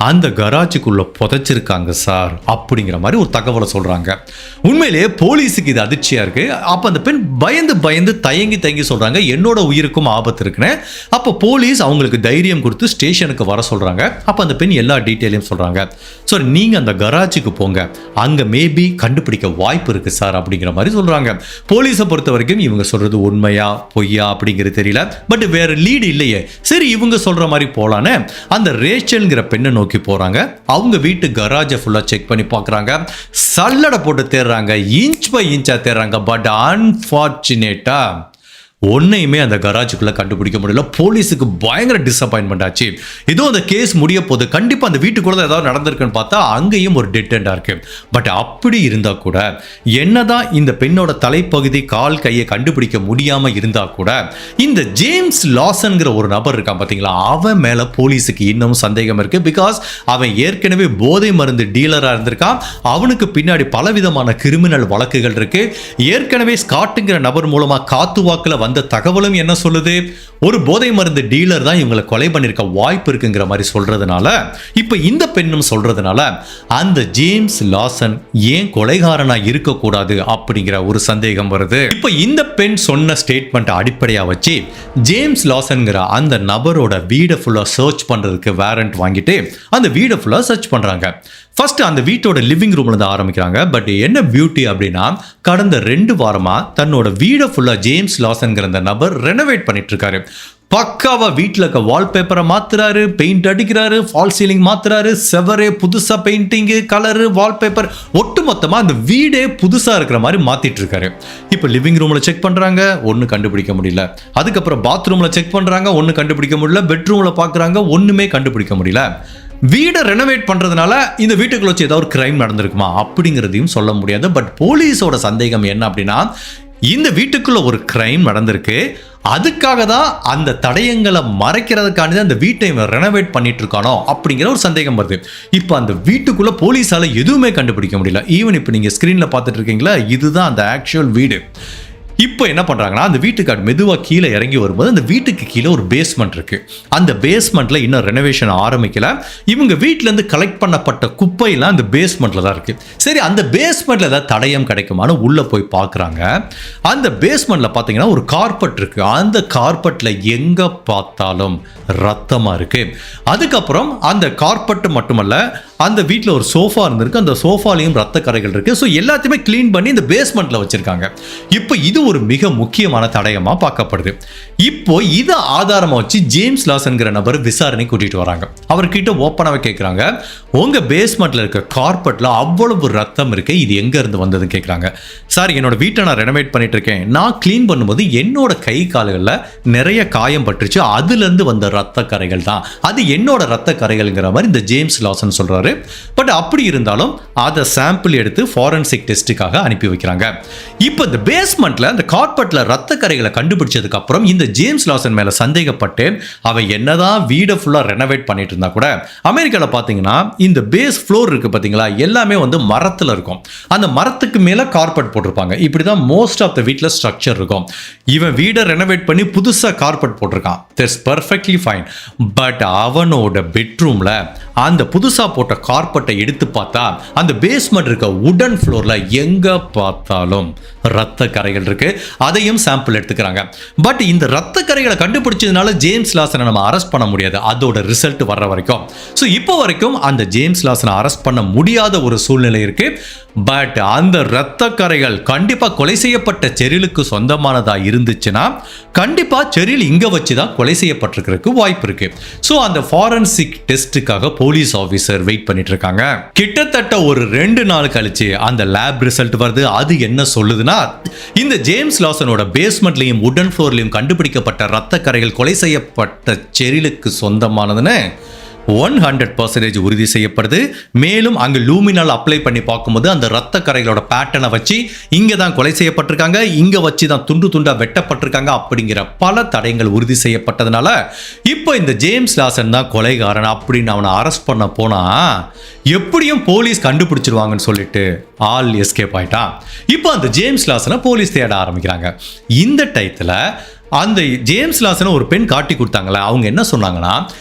அந்த கராஜுக்குள்ள புதைச்சிருக்காங்க சார் அப்படிங்கிற மாதிரி ஒரு தகவலை சொல்றாங்க. உண்மையிலேயே போலீஸுக்கு இது அதிர்ச்சியா இருக்கு. அப்ப அந்த பெண் பயந்து பயந்து தயங்கி சொல்றாங்க, என்னோட உயிருக்கும் ஆபத்து இருக்குன்னு. அப்ப போலீஸ் அவங்களுக்கு தைரியம் கொடுத்து ஸ்டேஷனுக்கு வர சொல்றாங்க. அப்ப அந்த பெண் எல்லா டீட்டெயிலையும் சொல்றாங்க. ஸோ நீங்க அந்த கராஜுக்கு போங்க, அங்க மேபி கண்டுபிடிக்க வாய்ப்பு இருக்கு சார் அப்படிங்கிற மாதிரி சொல்றாங்க. போலீஸை பொறுத்த வரைக்கும் இவங்க சொல்றது உண்மையா பொய்யா அப்படிங்கிறது தெரியல. பட் வேற லீடு இல்லையே, சரி இவங்க சொல்ற மாதிரி போலான்னு அந்த ரேச்சல்ங்கிற பெண்ணை நோக்கி போறாங்க. அவங்க வீட்டு கராஜை ஃபுல்லா செக் பண்ணி பார்க்கறாங்க, சல்லடை போட்டு தேடுறாங்க, இன்ச் பை இன்ச்சா தேடுறாங்க. பட் அன்பார்ச்சுனேட்டா ஒன்னையுமே அந்த கராஜுக்குள்ள கண்டுபிடிக்க முடியல. போலீஸுக்கு பயங்கர டிசப்பாயின்மெண்ட் ஆச்சு. ஏதோ அந்த கேஸ் முடிய போது கண்டிப்பா அந்த வீட்டுக்குள்ள ஏதாவது நடந்திருக்குன்னு பார்த்தா அங்கேயும் ஒரு டெட் எண்டா இருக்கு. பட் அப்படி இருந்தா கூட, என்னதான் இந்த பெண்ணோட தலைப்பகுதி கால் கையை கண்டுபிடிக்க முடியாம இருந்தா கூட, இந்த ஜேம்ஸ் லாசன்ங்கிற ஒரு நபர் இருக்கான் பாத்தீங்களா, அவன் மேல போலீஸுக்கு இன்னும் சந்தேகம் இருக்கு. பிகாஸ் அவன் ஏற்கனவே போதை மருந்து டீலரா இருந்திருக்கான். அவனுக்கு பின்னாடி பலவிதமான கிரிமினல் வழக்குகள் இருக்கு. ஏற்கனவே ஸ்காட்டுங்கிற நபர் மூலமா காத்துவாக்குல அந்த தகவலும் என்ன சொல்லுது, ஒரு போதை மருந்து டீலர் தான் இவங்களை கொலை பண்ணிருக்க வாய்ப்பு இருக்குங்கிற மாதிரி சொல்றதுனால, இப்ப இந்த பெண்ணும் சொல்றதுனால அந்த ஜேம்ஸ் லாசன் ஏன் கொலைகாரனா இருக்கக்கூடாது அப்படிங்கிற ஒரு சந்தேகம் வருது. இப்ப இந்த பெண் சொன்ன ஸ்டேட்மெண்ட் அடிப்படையா வச்சு ஜேம்ஸ் லாசன்ங்கிற அந்த நபரோட வீடை ஃபுல்லா சர்ச் பண்றதுக்கு வாரண்ட் வாங்கிட்டு அந்த வீடை ஃபுல்லா சர்ச் பண்றாங்க. ஃபர்ஸ்ட் அந்த வீட்டோட லிவிங் ரூம்ல இருந்து ஆரம்பிக்கிறாங்க. பட் என்ன பியூட்டி அப்படின்னா, கடந்த 2 வாரமா தன்னோட வீடை ஃபுல்லா ஜேம்ஸ் லாசன்ங்கிற அந்த நபர் ரெனோவேட் பண்ணிட்டு இருக்காரு. பக்காவா வீட்டில் இருக்க வால்பேப்பரை மாத்துறாரு, பெயிண்ட் அடிக்கிறாரு, ஃபால் சீலிங் மாத்துறாரு, செவரே புதுசா பெயிண்டிங்கு, கலரு, வால்பேப்பர், ஒட்டு மொத்தமா அந்த வீடே புதுசா இருக்கிற மாதிரி மாத்திட்டு இருக்காரு. இப்போ லிவிங் ரூம்ல செக் பண்றாங்க, ஒன்னு கண்டுபிடிக்க முடியல. அதுக்கப்புறம் பாத்ரூம்ல செக் பண்றாங்க, ஒன்னு கண்டுபிடிக்க முடியல. பெட்ரூம்ல பாக்குறாங்க, ஒண்ணுமே கண்டுபிடிக்க முடியல. வீடை ரெனோவேட் பண்றதுனால இந்த வீட்டுக்குள்ள வச்சு ஏதாவது ஒரு கிரைம் நடந்திருக்குமா அப்படிங்கிறதையும் சொல்ல முடியாது. பட் போலீஸோட சந்தேகம் என்ன அப்படின்னா, இந்த வீட்டுக்குள்ள ஒரு கிரைம் நடந்திருக்கு, அதுக்காக தான் அந்த தடயங்களை மறைக்கிறதுக்காண்டி தான் அந்த வீட்டை ரெனோவேட் பண்ணிட்டு இருக்கானோ அப்படிங்கிற ஒரு சந்தேகம் வருது. இப்போ அந்த வீட்டுக்குள்ள போலீஸால எதுவுமே கண்டுபிடிக்க முடியல. ஈவன் இப்போ நீங்க ஸ்கிரீன்ல பார்த்துட்டு இருக்கீங்களா, இதுதான் அந்த ஆக்சுவல் வீடு. இப்போ என்ன பண்றாங்கன்னா, அந்த வீட்டுக்கு மெதுவாக கீழே இறங்கி வரும்போது அந்த வீட்டுக்கு கீழே ஒரு பேஸ்மெண்ட் இருக்கு. அந்த பேஸ்மெண்ட்ல இன்னும் ரெனோவேஷன் ஆரம்பிக்கல. இவங்க வீட்டுல இருந்து கலெக்ட் பண்ணப்பட்ட குப்பையெல்லாம் அந்த பேஸ்மெண்ட்ல தான் இருக்கு. சரி, அந்த பேஸ்மெண்ட்ல ஏதாவது தடயம் கிடைக்குமான்னு உள்ள போய் பார்க்குறாங்க. அந்த பேஸ்மெண்ட்ல பார்த்தீங்கன்னா ஒரு கார்பெட் இருக்கு. அந்த கார்பெட்ல எங்க பார்த்தாலும் ரத்தமா இருக்கு. அதுக்கப்புறம் அந்த கார்பெட் மட்டுமல்ல, அந்த வீட்டில் ஒரு சோஃபா இருந்திருக்கு, அந்த சோஃபாலையும் ரத்த கரைகள் இருக்கு. ஸோ எல்லாத்தையுமே கிளீன் பண்ணி இந்த பேஸ்மெண்ட்ல வச்சிருக்காங்க. இப்போ இது ஒரு மிக முக்கியமான தடயமா பார்க்கப்படுது. இப்போ இதை ஆதாரமா வச்சு ஜேம்ஸ் லாசன்கிற நபர் விசாரணை கூட்டிட்டு வராங்க. அவர்கிட்ட ஓப்பனாவே கேட்குறாங்க, உங்க பேஸ்மெண்ட்ல இருக்க கார்பெட்ல அவ்வளவு ரத்தம் இருக்கு, இது எங்க இருந்து வந்ததுன்னு கேட்குறாங்க. சார், என்னோட வீட்டை நான் ரெனோவேட் பண்ணிட்டு இருக்கேன், நான் கிளீன் பண்ணும்போது என்னோட கை கால்களில் நிறைய காயம் பட்டுருச்சு, அதுல இருந்து வந்த ரத்த கரைகள் தான், அது என்னோட ரத்த கரைகள்ங்கிற மாதிரி இந்த ஜேம்ஸ் லாசன் சொல்றாரு. பட் அப்படி இருந்தாலும் அதை சாம்பிள் எடுத்து ஃபாரன்சிக் டெஸ்ட்டுக்காக அனுப்பி வைக்கிறாங்க. இப்போ இந்த பேஸ்மெண்ட்ல அந்த கார்பெட்ல ரத்த கரைகளை கண்டுபிடிச்சதுக்கு அப்புறம் இந்த ஜேம்ஸ் லாசன் மேல சந்தேகப்பட்டு அவன் என்னதான் வீடை ஃபுல்லா ரெனோவேட் பண்ணிட்டு இருந்தா கூட, அமெரிக்கால பாத்தீங்கன்னா இந்த பேஸ் ஃப்ளோர் இருக்கு பாத்தீங்களா, எல்லாமே வந்து மரத்துல இருக்கும். அந்த மரத்துக்கு மேல கார்பெட் போட்டிருப்பாங்க. இப்படிதான் மோஸ்ட் ஆஃப் த வீட்ல ஸ்ட்ரக்சர் இருக்கும். இவன் வீடை ரெனோவேட் பண்ணி புதுசா கார்பெட் போட்டிருக்கான், தட்ஸ் பெர்ஃபெக்ட்லி ஃபைன். பட் அவனோட பெட்ரூம்ல அந்த புதுசா போட்ட போட்ட கார்பெட்டை எடுத்து பார்த்தா அந்த பேஸ்மெண்ட் இருக்க உடன் ஃப்ளோர்ல எங்க பார்த்தாலும் ரத்த கரைகள் இருக்கு. அதையும் சாம்பிள் எடுத்துக்கிறாங்க. பட் இந்த ரத்த கரைகளை கண்டுபிடிச்சதுனால ஜேம்ஸ் லாசனை நம்ம அரெஸ்ட் பண்ண முடியாது, அதோட ரிசல்ட் வர்ற வரைக்கும். ஸோ இப்போ வரைக்கும் அந்த ஜேம்ஸ் லாசனை அரெஸ்ட் பண்ண முடியாத ஒரு சூழ்நிலை இருக்கு. பட் அந்த ரத்த கரைகள் கண்டிப்பா கொலை செய்யப்பட்ட செரிலுக்கு சொந்தமானதா இருந்துச்சுன்னா கண்டிப்பா செரில் இங்க வச்சுதான் கொலை செய்யப்பட்டிருக்கிறதுக்கு வாய்ப்பு இருக்கு. ஸோ அந்த ஃபாரன்சிக் டெஸ்ட்டுக்காக போலீஸ் ஆஃபீஸர் வெயிட் பண்ணிட்டு இருக்காங்க. கிட்டத்தட்ட ஒரு 2 நாள் கழிச்சு அந்த லேப் ரிசல்ட் வருது. அது என்ன சொல்லுதுன்னா, இந்த ஜேம்ஸ் லாசனோட பேஸ்மெண்ட்லயும் உடன் ஃப்ளோர்லயும் கண்டுபிடிக்கப்பட்ட ரத்த கரைகள் கொலை செய்யப்பட்ட செரிலுக்கு சொந்தமானதுன்னு 100% உறுதி செய்யப்படுது. மேலும் அங்கு லூமினால் அப்ளை பண்ணி பார்க்கும்போது அந்த ரத்த கரைகளோட பேட்டர்னை வச்சு இங்கே தான் கொலை செய்யப்பட்டிருக்காங்க, இங்கே வச்சு தான் துண்டு துண்டா வெட்டப்பட்டிருக்காங்க அப்படிங்கிற பல தடயங்கள் உறுதி செய்யப்பட்டதுனால இப்போ இந்த ஜேம்ஸ் லாசன் தான் கொலைகாரன் அப்படின்னு அவனை அரெஸ்ட் பண்ண போனா எப்படியும் போலீஸ் கண்டுபிடிச்சிருவாங்கன்னு சொல்லிட்டு ஆள் எஸ்கேப் ஆயிட்டான். இப்போ அந்த ஜேம்ஸ் லாசனை போலீஸ் தேட ஆரம்பிக்கிறாங்க. இந்த டயத்தில் அந்த ஜேம்ஸ் லாசனை ஒரு பெண் காட்டி கொடுத்தாங்களே, அவங்க என்ன சொன்னாங்கன்னா,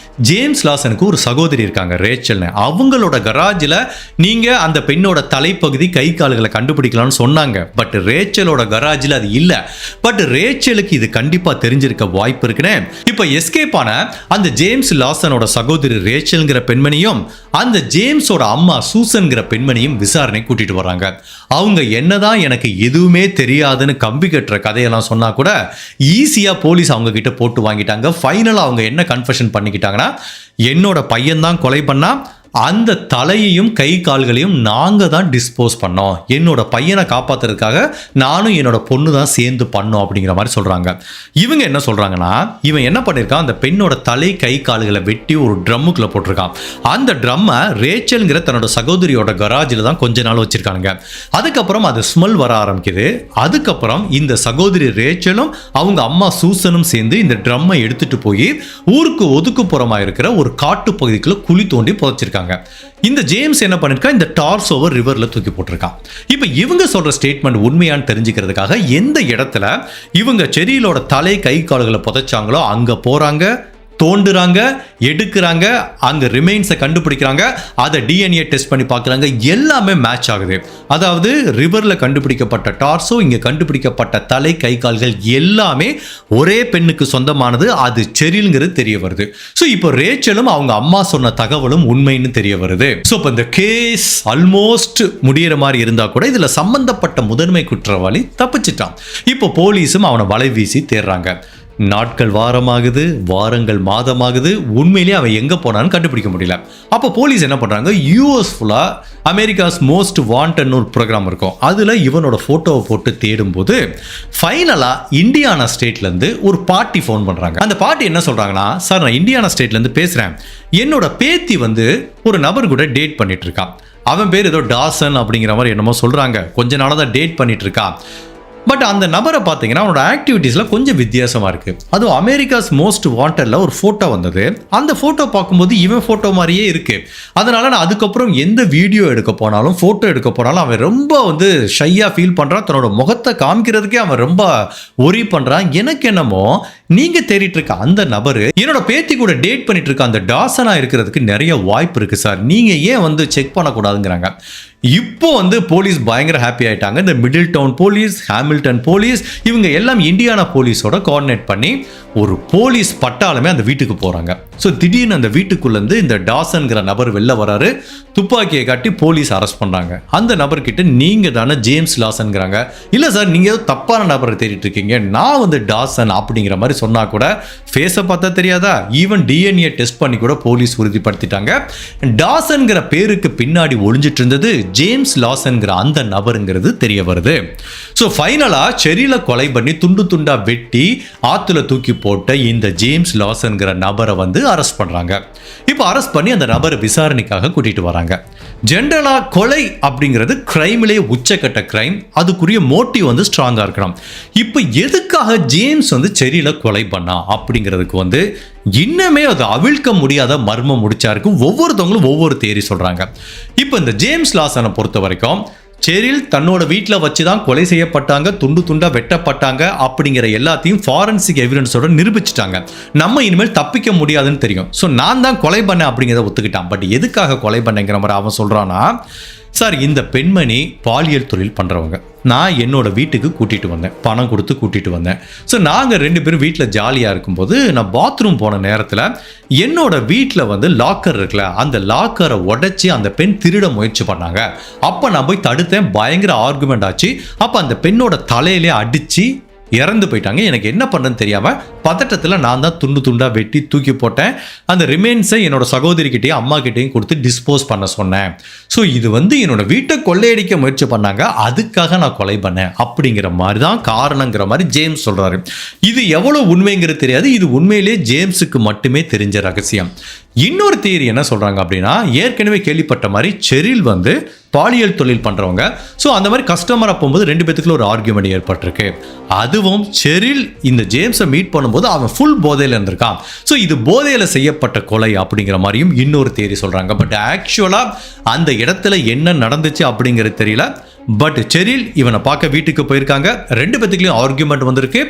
ஜேம்ஸ் லாசனுக்கு ஒரு சகோதரி இருக்காங்க, ரேச்சல்னு. அவங்களோட கராஜில் நீங்கள் அந்த பெண்ணோட தலைப்பகுதி கை கால்களை கண்டுபிடிக்கலாம்னு சொன்னாங்க. பட் ரேச்சலோட கராஜில் அது இல்லை. பட் ரேச்சலுக்கு இது கண்டிப்பாக தெரிஞ்சிருக்க வாய்ப்பு இருக்குன்னு இப்போ எஸ்கேப் ஆன அந்த ஜேம்ஸ் லாசனோட சகோதரி ரேச்சல்ங்கிற பெண்மணியும் அந்த ஜேம்ஸோட அம்மா சூசன்கிற பெண்மணியும் விசாரணை கூட்டிட்டு வராங்க. அவங்க என்னதான் எனக்கு எதுவுமே தெரியாதுன்னு கம்பி கட்டுற கதையெல்லாம் சொன்னா கூட ஈஸியாக போலீஸ் அவங்க கிட்ட போட்டு வாங்கிட்டாங்க. ஃபைனலாக அவங்க என்ன கன்ஃபெஷன் பண்ணிக்கிட்டாங்கன்னா, என்னோட பையன் தான் கொலை பண்ணா, அந்த தலையையும் கை கால்களையும் நாங்கள் தான் டிஸ்போஸ் பண்ணோம், என்னோட பையனை காப்பாற்றுறதுக்காக நானும் என்னோட பொண்ணு தான் சேர்ந்து பண்ணோம் அப்படிங்கிற மாதிரி சொல்கிறாங்க. இவங்க என்ன சொல்கிறாங்கன்னா, இவன் என்ன பண்ணியிருக்கான், அந்த பெண்ணோட தலை கை கால்களை வெட்டி ஒரு ட்ரம்முக்குள்ளே போட்டிருக்கான். அந்த ட்ரம்மை ரேச்சல்ங்கிற தன்னோட சகோதரியோட கராஜில் தான் கொஞ்ச நாள் வச்சுருக்கானுங்க. அதுக்கப்புறம் அது ஸ்மெல் வர ஆரம்பிக்குது. அதுக்கப்புறம் இந்த சகோதரி ரேச்சலும் அவங்க அம்மா சூசனும் சேர்ந்து இந்த ட்ரம்மை எடுத்துகிட்டு போய் ஊருக்கு ஒதுக்குப்புறமாக இருக்கிற ஒரு காட்டு பகுதிக்குள்ளே குழி தோண்டி புதைச்சிருக்காங்க. இந்த ஜேம்ஸ் என்ன பண்ணிருக்கான், இந்த டார்சோவை ரிவர்ல தூக்கி போட்டிருக்கான். இப்போ இவங்க சொல்ற ஸ்டேட்மெண்ட் உண்மையான்னு தெரிஞ்சுக்கிறதுக்காக எந்த இடத்துல இவங்க செரிலோட தலை கை கால்களை புதைச்சாங்களோ அங்க போறாங்க, தோண்டுறாங்க, எடுக்கிறாங்க, அங்க ரிமைன்ஸை கண்டுபிடிக்கிறாங்க, அதை டிஎன்ஏ டெஸ்ட் பண்ணி பார்க்குறாங்க, எல்லாமே மேட்ச் ஆகுது. அதாவது ரிவர்ல கண்டுபிடிக்கப்பட்ட டார்சோ, இங்க கண்டுபிடிக்கப்பட்ட தலை கை கால்கள் எல்லாமே ஒரே பெண்ணுக்கு சொந்தமானது, அது செரில்ங்கிறது தெரிய வருது. ஸோ இப்போ ரேச்சலும் அவங்க அம்மா சொன்ன தகவலும் உண்மைன்னு தெரிய வருது. ஸோ இப்போ இந்த கேஸ் ஆல்மோஸ்ட் முடிகிற மாதிரி இருந்தா கூட இதுல சம்பந்தப்பட்ட முதன்மை குற்றவாளி தப்பிச்சிட்டான். இப்போ போலீஸும் அவனை வலை வீசி தேடுறாங்க. நாட்கள் வாரமாகுது, வாரங்கள் மாதமாகுது, உண்மையிலேயே அவன் எங்கே போனான்னு கண்டுபிடிக்க முடியல. அப்போ போலீஸ் என்ன பண்ணுறாங்க, யூஎஸ் ஃபுல்லாக அமெரிக்காஸ் மோஸ்ட் வாண்டட்னு ஒரு ப்ரோக்ராம் இருக்கும், அதில் இவனோட ஃபோட்டோவை போட்டு தேடும்போது ஃபைனலாக இண்டியானா ஸ்டேட்லேருந்து ஒரு பார்ட்டி ஃபோன் பண்ணுறாங்க. அந்த பார்ட்டி என்ன சொல்கிறாங்கன்னா, சார் நான் இண்டியானா ஸ்டேட்லேருந்து பேசுகிறேன், என்னோட பேத்தி ஒரு நபர் கூட டேட் பண்ணிட்டு இருக்கான், அவன் பேர் ஏதோ டாசன் அப்படிங்கிற மாதிரி என்னமோ சொல்கிறாங்க, கொஞ்ச நாளாக தான் டேட் பண்ணிட்டு இருக்கான். பட் அந்த நபரை பார்த்தீங்கன்னா அவனோட ஆக்டிவிட்டீஸில் கொஞ்சம் வித்தியாசமாக இருக்குது. அதுவும் அமெரிக்காஸ் மோஸ்ட் வாண்டடில் ஒரு ஃபோட்டோ வந்தது. அந்த ஃபோட்டோ பார்க்கும்போது இவன் ஃபோட்டோ மாதிரியே இருக்குது. அதனால் நான் அதுக்கப்புறம் எந்த வீடியோ எடுக்க போனாலும் ஃபோட்டோ எடுக்க போனாலும் அவன் ரொம்ப ஷையாக ஃபீல் பண்ணுறான். தன்னோட முகத்தை காமிக்கிறதுக்கே அவன் ரொம்ப ஒரி பண்ணுறான். எனக்கு என்னமோ நீங்கள் தேடிட்டு இருக்க அந்த நபர் என்னோட பேத்தி கூட டேட் பண்ணிட்டு இருக்க அந்த டாசனாக இருக்கிறதுக்கு நிறைய வாய்ப்பு இருக்குது சார், நீங்கள் ஏன் செக் பண்ணக்கூடாதுங்கிறாங்க. இப்போ போலீஸ் பயங்கர ஹாப்பி ஆயிட்டாங்க. இந்த middle town police, Hamilton police, இவங்க எல்லாம் இண்டியானா போலீஸோட கோஆர்டினேட் பண்ணி ஒரு போலீஸ் பட்டாளமே அந்த வீட்டுக்கு போறாங்க. ஸோ திடீர்னு அந்த வீட்டுக்குள்ளேருந்து இந்த டாசன்கிற நபர் வெளில வராரு. துப்பாக்கியை காட்டி போலீஸ் அரெஸ்ட் பண்றாங்க. அந்த நபர்கிட்ட நீங்க தானே ஜேம்ஸ் லாசன்ங்கிறாங்க. இல்லை சார், நீங்க ஏதோ தப்பான நபரை தேடிட்டு இருக்கீங்க, நான் டாசன் அப்படிங்கிற மாதிரி சொன்னா கூட ஃபேஸை பார்த்தா தெரியாதா? ஈவன் டிஎன்ஏ டெஸ்ட் பண்ணி கூட போலீஸ் உறுதிப்படுத்திட்டாங்க. டாசன்கிற பேருக்கு பின்னாடி ஒளிஞ்சிட்டு இருந்தது ஜேம்ஸ் லாசன்கிற அந்த நபருங்கிறது தெரிய வருது. ஸோ ஃபைனலாக செரியில கொலை பண்ணி துண்டு துண்டா வெட்டி ஆற்றுல தூக்கி போட்ட இந்த ஜேம்ஸ் லாசன்கிற நபரை அரெஸ்ட் பண்ணுறாங்க. இப்போ அரெஸ்ட் பண்ணி அந்த நபரை விசாரணைக்காக கூட்டிட்டு வராங்க. ஜென்ரலாக கொலை அப்படிங்கிறது கிரைமிலே உச்சக்கட்ட கிரைம், அதுக்குரிய மோட்டிவ் ஸ்ட்ராங்காக இருக்கணும். இப்போ எதுக்காக ஜேம்ஸ் செரியில கொலை பண்ணா அப்படிங்கிறதுக்கு இன்னமே அது அவிழ்க்க முடியாத மர்மம் முடிச்சா இருக்கு. ஒவ்வொருத்தவங்களும் ஒவ்வொரு தேரி சொல்றாங்க. இப்போ இந்த ஜேம்ஸ் லாசனை பொறுத்த வரைக்கும் செரில் தன்னோட வீட்டில் வச்சு தான் கொலை செய்யப்பட்டாங்க, துண்டு துண்டா வெட்டப்பட்டாங்க அப்படிங்கிற எல்லாத்தையும் ஃபாரன்சிக் எவிடன்ஸோட நிரூபிச்சிட்டாங்க. நம்ம இனிமேல் தப்பிக்க முடியாதுன்னு தெரியும். ஸோ நான் தான் கொலை பண்ணேன் அப்படிங்கிறத ஒத்துக்கிட்டான். பட் எதுக்காக கொலை பண்ணேங்கிற மாதிரி அவன் சொல்கிறான்னா, சார் இந்த பெண்மணி பாலியல் தொழில் பண்ணுறவங்க, நான் என்னோட வீட்டுக்கு கூட்டிகிட்டு வந்தேன், பணம் கொடுத்து கூட்டிகிட்டு வந்தேன். ஸோ நாங்கள் 2 பேரும் வீட்டில் ஜாலியாக இருக்கும்போது நான் பாத்ரூம் போன நேரத்தில் என்னோட வீட்டில் வந்து லாக்கர் இருக்குல்ல, அந்த லாக்கரை உடைச்சி அந்த பெண் திருட முயற்சி பண்ணாங்க. அப்போ நான் போய் தடுத்தேன், பயங்கர ஆர்குமெண்ட் ஆச்சு. அப்போ அந்த பெண்ணோட தலையிலே அடித்து இறந்து போயிட்டாங்க. எனக்கு என்ன பண்ணுன்னு தெரியாமல் பதட்டத்தில் நான் தான் துண்டு துண்டாக வெட்டி தூக்கி போட்டேன். அந்த ரிமைன்ஸை என்னோட சகோதரிக்கிட்டையும் அம்மா கிட்டையும் கொடுத்து டிஸ்போஸ் பண்ண சொன்னேன். ஸோ இது வந்து என்னோட வீட்டை கொள்ளையடிக்க முயற்சி பண்ணாங்க, அதுக்காக நான் கொலை பண்ணேன் அப்படிங்கிற மாதிரி தான் காரணங்கிற மாதிரி ஜேம்ஸ் சொல்கிறாரு. இது எவ்வளோ உண்மைங்கிறது தெரியாது, இது உண்மையிலே ஜேம்ஸுக்கு மட்டுமே தெரிஞ்ச ரகசியம். இன்னொரு தியரி என்ன சொல்கிறாங்க அப்படின்னா, ஏற்கனவே கேள்விப்பட்ட மாதிரி செரில் வந்து பாலியல் தொழில் பண்ணுறவங்க. ஸோ அந்த மாதிரி கஸ்டமராக போகும்போது 2 பேத்துக்குள்ள ஒரு ஆர்கியூமெண்ட் ஏற்பட்டிருக்கு. அதுவும் செரில் இந்த ஜேம்ஸை மீட் பண்ணும்போது அவன் ஃபுல் போதையில் இருந்திருக்கான். ஸோ இது போதையில் செய்யப்பட்ட கொலை அப்படிங்கிற மாதிரியும் இன்னொரு தியரி சொல்கிறாங்க. பட் ஆக்சுவலாக அந்த இடத்துல என்ன நடந்துச்சு அப்படிங்கிறது தெரியல. பட் செரில் இவனை பார்க்க வீட்டுக்கு போயிருக்காங்க, 2 பேத்துக்குள்ளேயும் ஆர்கியூமெண்ட் வந்திருக்கு.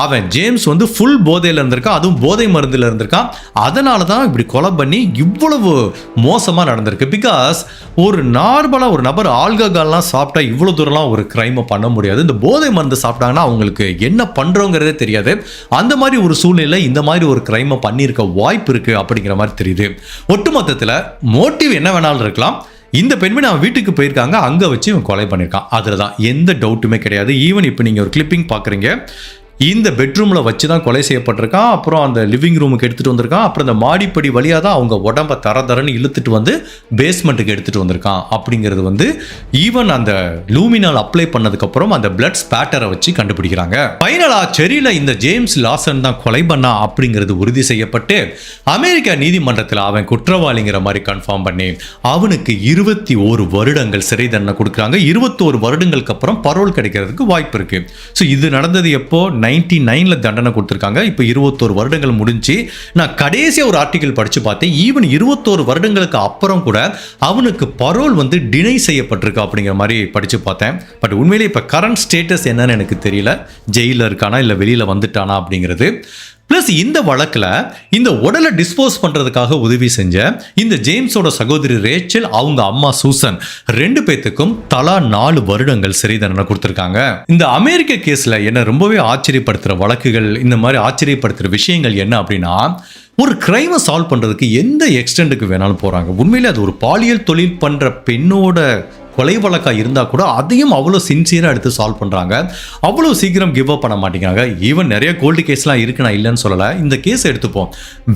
அவன் ஜேம்ஸ் வந்து ஃபுல் போதையில் இருந்திருக்கான், அதுவும் போதை மருந்தில் இருந்திருக்கான். அதனால தான் இப்படி கொலை பண்ணி இவ்வளவு மோசமாக நடந்திருக்கு. பிகாஸ் ஒரு நார்மலாக ஒரு நபர் ஆல்கஹால்லாம் சாப்பிட்டா இவ்வளோ தூரம்லாம் ஒரு கிரைமை பண்ண முடியாது. இந்த போதை மருந்து சாப்பிட்டாங்கன்னா அவங்களுக்கு என்ன பண்ணுறோங்கிறதே தெரியாது. அந்த மாதிரி ஒரு சூழ்நிலை இந்த மாதிரி ஒரு கிரைமை பண்ணியிருக்க வாய்ப்பு இருக்குது அப்படிங்கிற மாதிரி தெரியுது. ஒட்டுமொத்தத்தில் மோட்டிவ் என்ன வேணாலும் இருக்கலாம். இந்த பெண்மணி அவன் வீட்டுக்கு போயிருக்காங்க, அங்கே வச்சு இவன் கொலை பண்ணியிருக்கான். அதில் தான் எந்த டவுட்டுமே கிடையாது. ஈவன் இப்போ நீங்கள் ஒரு கிளிப்பிங் பார்க்குறீங்க, இந்த பெட்ரூமில் வச்சு தான் கொலை செய்யப்பட்டிருக்கான். அப்புறம் அந்த லிவிங் ரூமுக்கு எடுத்துகிட்டு வந்திருக்கான். அப்புறம் அந்த மாடிப்படி வழியாக தான் அவங்க உடம்பை தரன்னு இழுத்துட்டு வந்து பேஸ்மெண்ட்டுக்கு எடுத்துகிட்டு வந்திருக்கான். அப்படிங்கிறது வந்து ஈவன் அந்த லூமினால் அப்ளை பண்ணதுக்கப்புறம் அந்த பிளட் ஸ்பேட்டரை வச்சு கண்டுபிடிக்கிறாங்க. ஃபைனலாக செரியில் இந்த ஜேம்ஸ் லாசன் தான் கொலை பண்ணா அப்படிங்கிறது உறுதி செய்யப்பட்டு அமெரிக்கா நீதிமன்றத்தில் அவன் குற்றவாளிங்கிற மாதிரி கன்ஃபார்ம் பண்ணி அவனுக்கு 21 வருடங்கள் சிறை தண்டனை கொடுக்குறாங்க. 21 வருடங்களுக்கு அப்புறம் பரோல் கிடைக்கிறதுக்கு வாய்ப்பு இருக்கு. ஸோ இது நடந்தது எப்போ? 99ல் தண்டனை கொடுத்துருக்காங்க. இப்போ 21 வருடங்கள் முடிஞ்சு. நான் கடைசியாக ஒரு ஆர்டிகல் படித்து பார்த்தேன், ஈவன் 21 வருடங்களுக்கு அப்புறம் கூட அவனுக்கு பரோல் வந்து டினை செய்யப்பட்டிருக்கு அப்படிங்கிற மாதிரி படித்து பார்த்தேன். பட் உண்மையிலே இப்போ கரண்ட் ஸ்டேட்டஸ் என்னன்னு எனக்கு தெரியல, ஜெயிலில் இருக்கானா இல்லை வெளியில் வந்துட்டானா அப்படிங்கிறது. ப்ளஸ் இந்த வழக்கில் இந்த உடலை டிஸ்போஸ் பண்ணுறதுக்காக உதவி செஞ்ச இந்த ஜேம்ஸோட சகோதரி ரேச்சல், அவங்க அம்மா சூசன், 2 பேத்துக்கும் தலா 4 வருடங்கள் சிறை தண்டனை கொடுத்துருக்காங்க. இந்த அமெரிக்க கேஸில் என்ன ரொம்பவே ஆச்சரியப்படுத்துகிற வழக்குகள், இந்த மாதிரி ஆச்சரியப்படுத்துகிற விஷயங்கள் என்ன அப்படின்னா, ஒரு கிரைமை சால்வ் பண்ணுறதுக்கு எந்த எக்ஸ்டெண்டுக்கு வேணாலும் போகிறாங்க. உண்மையிலே அது ஒரு பாலியல் தொழில் பண்ணுற பெண்ணோட கொலை வழக்காக இருந்தால் கூட அதையும் அவ்வளோ சின்சியராக எடுத்து சால்வ் பண்ணுறாங்க. அவ்வளோ சீக்கிரம் கிவ் அப் பண்ண மாட்டேங்கிறாங்க. ஈவன் நிறைய கோல்டு கேஸ்லாம் இருக்குது, நான் இல்லைன்னு சொல்லலை. இந்த கேஸை எடுத்துப்போம்,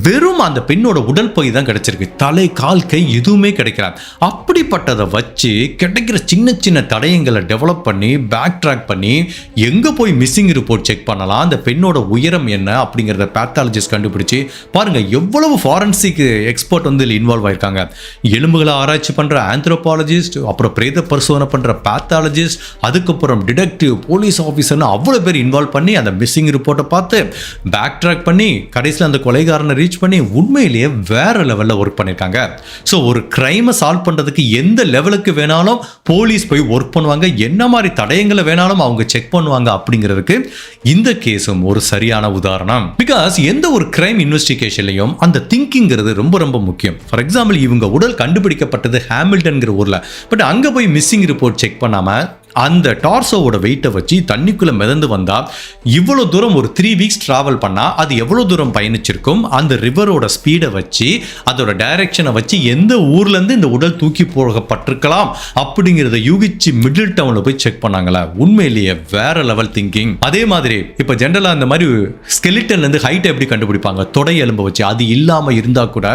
வெறும் அந்த பெண்ணோட உடல் பகுதி தான் கிடைச்சிருக்கு, தலை கால் கை எதுவுமே கிடைக்கல. அப்படிப்பட்டதை வச்சு கிடைக்கிற சின்ன சின்ன தடயங்களை டெவலப் பண்ணி பேக் ட்ராக் பண்ணி எங்கே போய் மிஸ்ஸிங் ரிப்போர்ட் செக் பண்ணலாம், அந்த பெண்ணோட உயரம் என்ன அப்படிங்கிறத பேத்தாலஜிஸ்ட் கண்டுபிடிச்சி பாருங்கள் எவ்வளவு ஃபாரன்சிக் எக்ஸ்பர்ட் வந்து இதில் இன்வால்வ் ஆயிருக்காங்க. எலும்புகளை ஆராய்ச்சி பண்ணுற ஆந்த்ரோபாலஜிஸ்ட், அப்புறம் பிரேத பரிசோதனை பண்ணுற பேத்தாலஜிஸ்ட், அதுக்கப்புறம் டிடெக்டிவ், போலீஸ் ஆஃபீஸர்னு அவ்வளோ பேர் இன்வால்வ் பண்ணி அந்த மிஸ்ஸிங் ரிப்போர்ட்டை பார்த்து பேக் ட்ராக் பண்ணி கடைசியில் அந்த கொலைகாரனை ரீச் பண்ணி உண்மையிலேயே வேற லெவலில் ஒர்க் பண்ணியிருக்காங்க. ஸோ ஒரு கிரைமை சால்வ் பண்ணுறதுக்கு எந்த லெவலுக்கு வேணாலும் போலீஸ் போய் ஒர்க் பண்ணுவாங்க, என்ன மாதிரி தடயங்களை வேணாலும் அவங்க செக் பண்ணுவாங்க அப்படிங்கிறதுக்கு இந்த கேஸும் ஒரு சரியான உதாரணம். பிகாஸ் எந்த ஒரு கிரைம் இன்வெஸ்டிகேஷன்லையும் அந்த திங்கிங்கிறது ரொம்ப ரொம்ப முக்கியம். ஃபார் எக்ஸாம்பிள், இவங்க உடல் கண்டுபிடிக்கப்பட்டது ஹாமில்டன்கிற ஊரில், பட் அங்கே போய் மிஸ்ஸிங் ரிப்போர்ட் செக் பண்ணாமல் அந்த டார்சோவோட வெயிட்டை வச்சு தண்ணிக்குள்ளே மிதந்து வந்தால் இவ்வளோ தூரம் ஒரு 3 வீக்ஸ் ட்ராவல் பண்ணால் அது எவ்வளோ தூரம் பயணிச்சிருக்கும், அந்த ரிவரோட ஸ்பீடை வச்சு அதோட டைரக்ஷனை வச்சு எந்த ஊர்லேருந்து இந்த உடல் தூக்கி போகப்பட்டிருக்கலாம் அப்படிங்கிறத யூகிச்சு மிடில் டவுனில் போய் செக் பண்ணாங்களா. உண்மையிலேயே வேற லெவல் திங்கிங். அதே மாதிரி இப்போ ஜென்ரலாக அந்த மாதிரி ஸ்கெலிட்டன்லேருந்து ஹைட்டை எப்படி கண்டுபிடிப்பாங்க, தொடை எலும்பை வச்சு, அது இல்லாமல் இருந்தால் கூட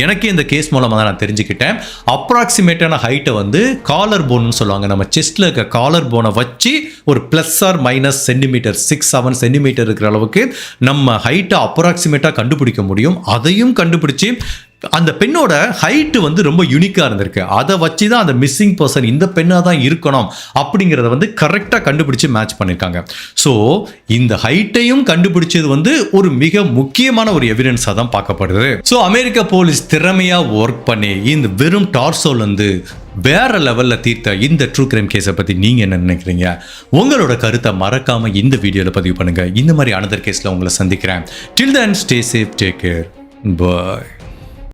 எனக்கே இந்த கேஸ் மூலமாக தான் நான் தெரிஞ்சுக்கிட்டேன். அப்ராக்சிமேட்டான ஹைட்டை வந்து காலர் போன்னு சொல்லுவாங்க, நம்ம செஸ்ட்டில் இருக்க காலர் போனை வச்சு ஒரு plus or minus centimeter 6-7 centimeter இருக்கிற அளவுக்கு நம்ம ஹைட்டை அப்ராக்சிமேட்டாக கண்டுபிடிக்க முடியும். அதையும் கண்டுபிடிச்சி அந்த பெண்ணோட ஹைட்டு வந்து ரொம்ப யூனிக்காக இருந்திருக்கு. அதை வச்சு தான் அந்த மிஸ்ஸிங் பர்சன் இந்த பெண்ணாக தான் இருக்கணும் அப்படிங்கிறத வந்து கரெக்டாக கண்டுபிடிச்சு மேட்ச் பண்ணியிருக்காங்க. ஸோ இந்த ஹைட்டையும் கண்டுபிடிச்சது வந்து ஒரு மிக முக்கியமான ஒரு எவிடன்ஸாக தான் பார்க்கப்படுது. ஸோ அமெரிக்க போலீஸ் திறமையாக ஒர்க் பண்ணி இந்த வெறும் டார்சோலேருந்து வேற லெவலில் தீர்த்த இந்த ட்ரூ கிரைம் கேஸை பற்றி நீங்கள் என்ன நினைக்கிறீங்க? உங்களோட கருத்தை மறக்காமல் இந்த வீடியோவில் பதிவு பண்ணுங்கள். இந்த மாதிரி அனதர் கேஸில் உங்களை சந்திக்கிறேன். Till then stay safe, take care, பாய்.